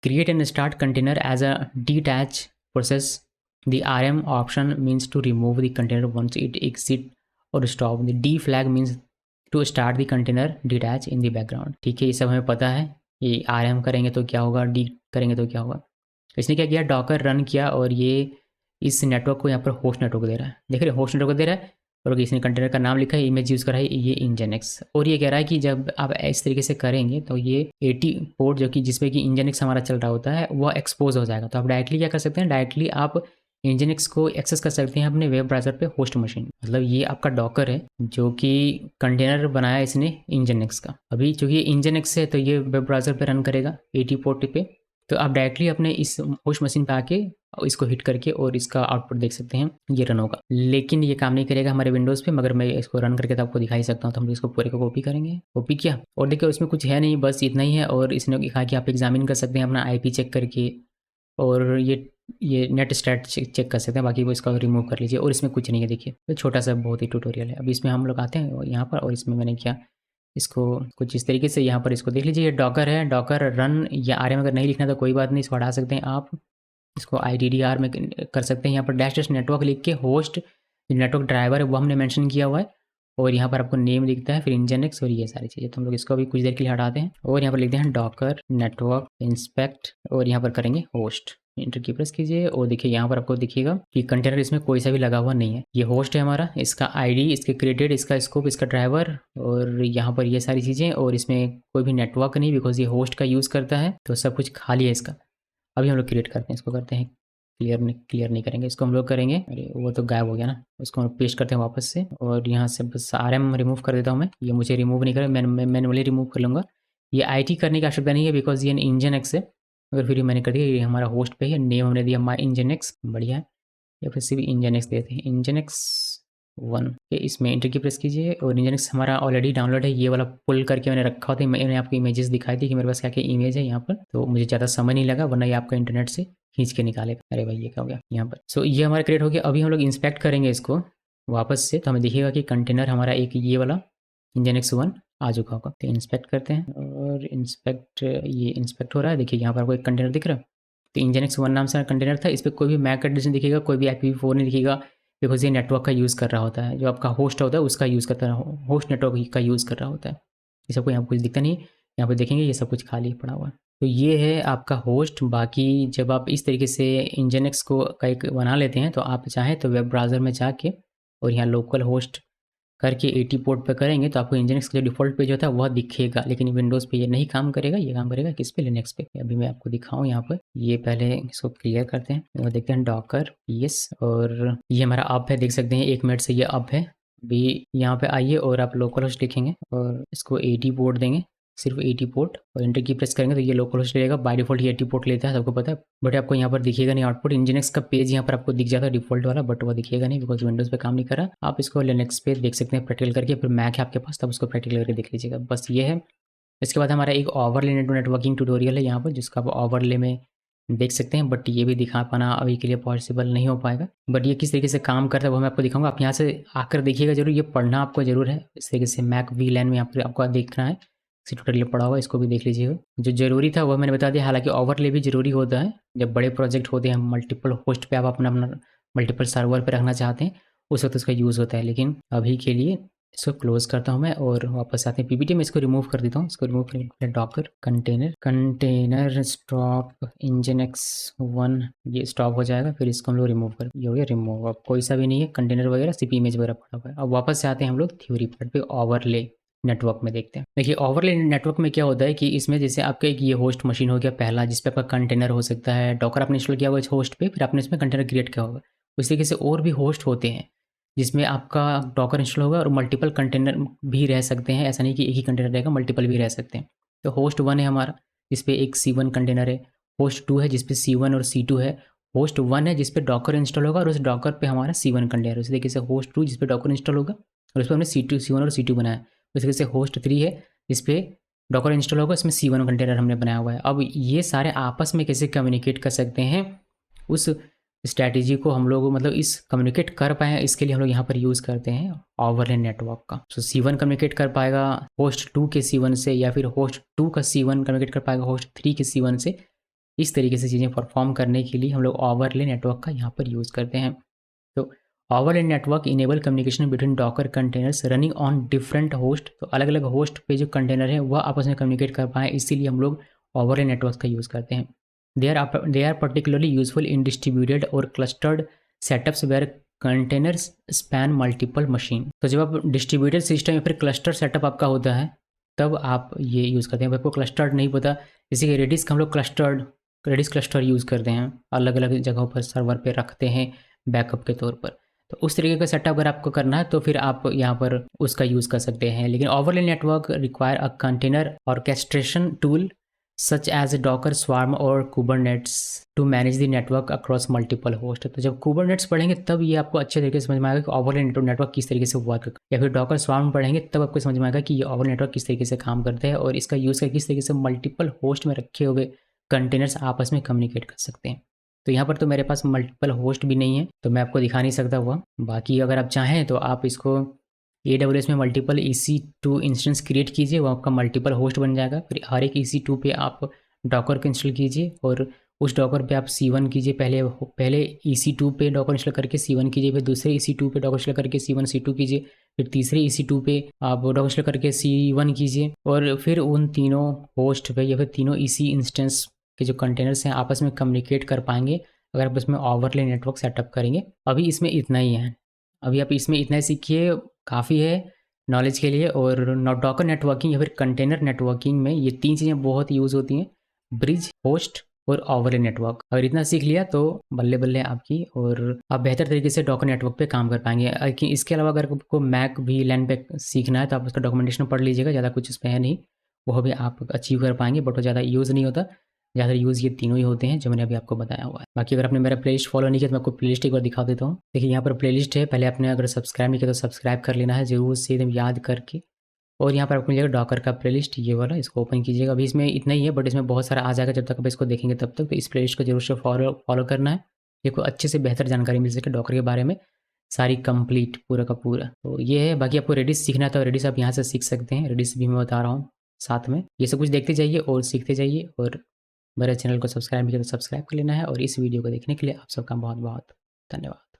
Create and start container as a detach process The RM option means to remove the container once it exit और stop. The D flag means to start the container detach in the background. ठीक है, ये सब हमें पता है। ये RM करेंगे तो क्या होगा, D करेंगे तो क्या होगा। इसने क्या किया, डॉकर रन किया और ये इस नेटवर्क को यहाँ पर होस्ट नेटवर्क दे रहा है। देख रहे हैं, होस्ट नेटवर्क दे रहा है और इसने कंटेनर का नाम लिखा है, इमेज यूज़ करा है ये इंजनएक्स। और ये कह रहा है कि जब आप इस तरीके से करेंगे तो ये 80 पोर्ट जो कि जिसमें कि इंजनएक्स हमारा चल रहा होता है वह एक्सपोज हो जाएगा। तो आप डायरेक्टली क्या कर सकते हैं, डायरेक्टली आप इंजनएक्स को एक्सेस कर सकते हैं अपने वेब ब्राउज़र पे होस्ट मशीन। मतलब ये आपका डॉकर है जो कि कंटेनर बनाया इसने इंजनएक्स का। अभी चूँकि ये इंजनएक्स है तो ये वेब ब्राउज़र पे रन करेगा 80 पोर्ट पे। तो आप डायरेक्टली अपने इस होस्ट मशीन पे आके इसको हिट करके और इसका आउटपुट देख सकते हैं, ये रन होगा। लेकिन ये काम नहीं करेगा हमारे विंडोज़ पे, मगर मैं इसको रन करके तो आपको दिखा ही सकता हूँ। तो हम इसको पूरे को कॉपी करेंगे, कॉपी किया और देखिए उसमें कुछ है नहीं, बस इतना ही है। और इसने कहा कि आप एग्जामिन कर सकते हैं अपना IP चेक करके और ये नेट स्टैट चेक कर सकते हैं। बाकी वो इसका रिमूव कर लीजिए और इसमें कुछ नहीं है। देखिए तो छोटा सा बहुत ही ट्यूटोरियल है। अभी इसमें हम लोग आते हैं यहाँ पर और इसमें मैंने क्या इसको कुछ इस तरीके से यहाँ पर इसको देख लीजिए, ये डॉकर है। डॉकर रन या RM अगर नहीं लिखना तो कोई बात नहीं, इसको हटा सकते हैं आप। इसको IDDR में कर सकते हैं। यहाँ पर डैश डैश नेटवर्क लिख के होस्ट नेटवर्क ड्राइवर है वो हमने मेंशन किया हुआ है और यहाँ पर आपको नेम दिखता है, फिर इंजनएक्स और ये सारी चीज़ें। तो हम लोग इसको अभी कुछ देर के लिए हटाते हैं और यहाँ पर लिखते हैं डॉकर नेटवर्क इंस्पेक्ट और यहाँ पर करेंगे होस्ट। इंटर की प्रेस कीजिए और देखिए यहाँ पर आपको दिखेगा कि कंटेनर इसमें कोई सा भी लगा हुआ नहीं है। ये होस्ट है हमारा, इसका ID, इसके क्रेडिट, इसका स्कोप, इसका ड्राइवर और यहाँ पर ये सारी चीज़ें। और इसमें कोई भी नेटवर्क नहीं बिकॉज ये होस्ट का यूज़ करता है, तो सब कुछ खाली है इसका। अभी हम लोग क्रिएट करते हैं, इसको करते हैं क्लियर नहीं करेंगे, इसको हम लोग करेंगे। अरे वो तो गायब हो गया ना, उसको हम पेस्ट करते हैं वापस से और यहाँ से बस RM रिमूव कर देता हूँ मैं। ये मुझे रिमूव नहीं करें, मैं मैनुअली रिमूव कर लूँगा। ये IT करने की आवश्यकता नहीं है बिकॉज ये इंजनएक्स है। अगर फिर मैंने कर दिया, ये हमारा होस्ट पे है, नेम हमने दिया माई इंजनएक्स, बढ़िया है। या फिर से भी इंजनएक्स देते हैं, इंजनएक्स 1 के इसमें इंटर की प्रेस कीजिए और इंजनएक्स हमारा ऑलरेडी डाउनलोड है। ये वाला पुल करके मैंने रखा होता है, मैंने आपको इमेजेस दिखाई थी कि मेरे पास क्या क्या इमेज है यहाँ पर। तो मुझे ज़्यादा समय नहीं लगा, वरना ये आपका इंटरनेट से खींच के निकालेगा। अरे भाई ये क्या हो गया यहाँ पर। सो ये हमारा क्रिएट हो गया। अभी हम लोग इंस्पेक्ट करेंगे इसको वापस से, तो हमें दिखेगा कि कंटेनर हमारा एक ये वाला इंजनएक्स 1 आ चुका होगा। तो इंस्पेक्ट करते हैं और ये इंस्पेक्ट हो रहा है। देखिए यहाँ पर आपको एक कंटेनर दिख रहा है। तो इंजनएक्स 1 नाम से कंटेनर था, इस पर कोई भी मैक एड्रेस नहीं दिखेगा, कोई भी IPv4 नहीं दिखेगा बिकॉज ये नेटवर्क का यूज़ कर रहा होता है। जो आपका होस्ट होता है उसका यूज़ करता है, होस्ट नेटवर्क का यूज़ कर रहा होता है। ये सबको यहाँ पर कुछ दिखता नहीं, यहाँ पर देखेंगे ये सब कुछ खाली पड़ा हुआ है। तो ये है आपका होस्ट। बाकी जब आप इस तरीके से इंजनएक्स को एक बना लेते हैं तो आप चाहें तो वेब ब्राउज़र में जाके और यहाँ लोकल होस्ट करके 80 पोर्ट पे करेंगे तो आपको इंजनएक्स का जो डिफ़ॉल्ट पेज होता है वह दिखेगा। लेकिन विंडोज़ पे ये नहीं काम करेगा, ये काम करेगा किस पे, लिनक्स पे। अभी मैं आपको दिखाऊं यहाँ पर, ये पहले इसको क्लियर करते हैं और देखते हैं डॉकर PS और ये हमारा अप है, देख सकते हैं 1 मिनट से ये अप है। अभी यहाँ पे आइए और आप लोकल होस्ट लिखेंगे और इसको 80 पोर्ट देंगे, सिर्फ 80 पोर्ट और इंटर की प्रेस करेंगे तो ये लोकल होस्ट लेगा। बाय डिफॉल्ट ये 80 पोर्ट लेता है, सबको पता है। बट आपको यहाँ पर दिखेगा नहीं आउटपुट। इंजनएक्स का पेज यहाँ पर आपको दिख जाता है डिफॉल्ट वाला, बट वो दिखेगा नहीं बिकॉज विंडोज़ पे काम नहीं कर रहा। आप इसको लिनक्स पे देख सकते हैं प्रैक्टिकल करके, फिर मैक है आपके पास तब उसको प्रैक्टिकल करके देख लीजिएगा। बस ये है। इसके बाद हमारा एक ओवरले नेटवर्किंग ट्यूटोरियल है यहाँ पर, जिसका आप ओवरले में देख सकते हैं, बट ये भी दिखा पाना अभी के लिए पॉसिबल नहीं हो पाएगा। बट ये किस तरीके से काम करता है वो मैं आपको दिखाऊंगा। आप यहाँ से आकर देखिएगा जरूर, ये पढ़ना आपको जरूर है। इस तरीके से मैक VLAN में यहाँ पर आपको देखना है, इसी ट्यूटोरियल पढ़ा हुआ, इसको भी देख लीजिएगा। जो ज़रूरी था वो मैंने बता दिया। हालांकि ओवरले भी ज़रूरी होता है जब बड़े प्रोजेक्ट होते हैं, मल्टीपल होस्ट पे आप अपना मल्टीपल सर्वर पे रखना चाहते हैं, उस वक्त उसका यूज़ होता है। लेकिन अभी के लिए इसको क्लोज करता हूँ मैं और वापस आते हैं PPT में। इसको रिमूव कर देता हूँ। इसको रिमूव करके डॉकर कंटेनर स्टॉप इंजनएक्स 1 ये स्टॉप हो जाएगा। फिर इसको हम लोग रिमूव कर, ये हो गया रिमूव। अब कोई सा भी नहीं है कंटेनर वगैरह, सिर्फ इमेज वगैरह पड़ा हुआ है। अब वापस से आते हैं हम लोग थ्योरी पार्ट पे, ओवरले नेटवर्क में देखते हैं। देखिए ओवरले नेटवर्क में क्या होता है कि इसमें जैसे आपका एक ये होस्ट मशीन हो गया पहला, जिस पे आपका कंटेनर हो सकता है। डॉकर आपने इंस्टॉल किया हुआ इस होस्ट पे, फिर आपने इसमें कंटेनर क्रिएट किया होगा। उस तरीके से और भी होस्ट होते हैं जिसमें आपका डॉकर इंस्टॉल होगा और मल्टीपल कंटेनर भी रह सकते हैं। ऐसा नहीं कि एक ही कंटेनर रहेगा, मल्टीपल भी रह सकते हैं। तो होस्ट 1 है हमारा, जिस पे एक C1 कंटेनर है। होस्ट 2 है जिस पे C1 और C2 है। होस्ट 1 है जिस पे डॉकर इंस्टॉल होगा और उस डॉकर पे हमारा C1 कंटेनर। उसी तरीके से होस्ट 2 जिस पे डॉकर इंस्टॉल होगा और उस पर हमने C1 और C2 बनाया। उस तरीके से होस्ट 3 है जिस पे डॉकर इंस्टॉल होगा, इसमें C1 कंटेनर हमने बनाया हुआ है। अब ये सारे आपस में कैसे कम्युनिकेट कर सकते हैं, उस स्ट्रैटेजी को हम लोग मतलब इस कम्युनिकेट कर पाए, इसके लिए हम लोग यहाँ पर यूज़ करते हैं ओवरले नेटवर्क का। सो C1 कम्युनिकेट कर पाएगा होस्ट 2 के C1 से, या फिर होस्ट 2 का C1 कम्युनिकेट कर पाएगा होस्ट 3 के C1 से। इस तरीके से चीज़ें परफॉर्म करने के लिए हम लोग ओवरले नेटवर्क का यहाँ पर यूज़ करते हैं। तो overlay network enable communication between Docker containers running on different host. तो अलग अलग होस्ट पे जो कंटेनर है वह आपस में कम्युनिकेट कर पाएँ, इसीलिए हम लोग ओवरले नेटवर्क का यूज़ करते हैं। They are particularly useful in distributed और clustered setups where containers span multiple machine. तो जब आप डिस्ट्रीब्यूटेड सिस्टम या फिर क्लस्टर सेटअप आपका होता है तब आप ये यूज़ करते हैं। आपको क्लस्टर्ड नहीं पता, जैसे कि रेडिस का हम लोग रेडिस क्लस्टर यूज़ करते हैं, अलग अलग जगहों पर सर्वर पे रखते हैं बैकअप के तौर पर। तो उस तरीके का सेटअप अगर आपको करना है तो फिर आप यहाँ पर उसका यूज़ कर सकते हैं। लेकिन overlay network require a container orchestration tool such as Docker swarm और Kubernetes to manage the network across multiple host. तो जब कुबरनेट्स पढ़ेंगे तब ये आपको अच्छे तरीके से समझ में आएगा कि ओवरले नेटवर्क किस तरीके से वर्क करता है, या फिर डॉकर स्वार्म पढ़ेंगे तब आपको समझ में आएगा कि ये ओवरले नेटवर्क किस तरीके से काम करते हैं और इसका यूज़ करके किस तरीके से मल्टीपल होस्ट में रखे हुए कंटेनर्स आपस में कम्युनिकेट कर सकते हैं। तो यहाँ पर तो मेरे पास मल्टीपल होस्ट भी नहीं है तो मैं आपको दिखा नहीं सकता हुआ। बाकी अगर आप चाहें तो आप इसको AWS में मल्टीपल EC2 इंस्टेंस क्रिएट कीजिए, वो आपका मल्टीपल होस्ट बन जाएगा। फिर हर एक EC2 पे आप डॉकर को इंस्टॉल कीजिए और उस डॉकर पे आप C1 कीजिए। पहले EC2 पे डॉकर इंस्टॉल करके C1 कीजिए, फिर दूसरे EC2 पे डॉकर इंस्टॉल करके C1 C2 कीजिए, फिर तीसरे EC2 पे आप डॉकर इंस्टॉल करके C1 कीजिए और फिर उन तीनों होस्ट पे या फिर तीनों EC इंस्टेंस के जो कंटेनर्स हैं आपस में कम्युनिकेट कर पाएंगे अगर आप इसमें ओवरले नेटवर्क सेटअप करेंगे। अभी इसमें इतना ही है, अभी आप इसमें इतना ही सीखिए, काफ़ी है नॉलेज के लिए। और डॉकर नेटवर्किंग या फिर कंटेनर नेटवर्किंग में ये तीन चीज़ें बहुत यूज़ होती हैं, ब्रिज, होस्ट और ओवरले नेटवर्क। अगर इतना सीख लिया तो बल्ले बल्ले आपकी, और आप बेहतर तरीके से डॉकर नेटवर्क पे काम कर पाएंगे। लेकिन इसके अलावा अगर आपको मैक भी लैन पे सीखना है तो आप उसका डॉक्यूमेंटेशन पढ़ लीजिएगा, ज़्यादा कुछ उस पर है नहीं, वो भी आप अचीव कर पाएंगे, बट वो ज़्यादा यूज़ नहीं होता। ज़्यादा यूज़ ये तीनों ही होते हैं जो मैंने अभी आपको बताया हुआ है। बाकी अगर आपने मेरा प्लेलिस्ट फॉलो नहीं किया तो मैं आपको प्लेलिस्ट एक बार दिखा देता हूँ। देखिए यहाँ पर प्लेलिस्ट है, पहले आपने अगर सब्सक्राइब नहीं किया तो सब्सक्राइब कर लेना है ज़रूर से एकदम याद करके। और यहाँ पर आपको मिलेगा डॉकर का प्लेलिस्ट, ये वाला, इसको ओपन कीजिएगा। अभी इसमें इतना ही है बट इसमें बहुत सारा आ जाएगा जब तक आप इसको देखेंगे तब तक। तो इस प्लेलिस्ट को जरूर से फॉलो करना है, देखो अच्छे से बेहतर जानकारी मिल सके डॉकर के बारे में, सारी कंप्लीट पूरा का पूरा। तो ये है। बाकी आपको रेडिस सीखना है तो रेडिस आप यहाँ से सीख सकते हैं, रेडिस भी मैं बता रहा हूँ साथ में। ये सब कुछ देखते जाइए और सीखते जाइए, और मेरे चैनल को सब्सक्राइब नहीं किया तो सब्सक्राइब कर लेना है। और इस वीडियो को देखने के लिए आप सबका बहुत बहुत धन्यवाद।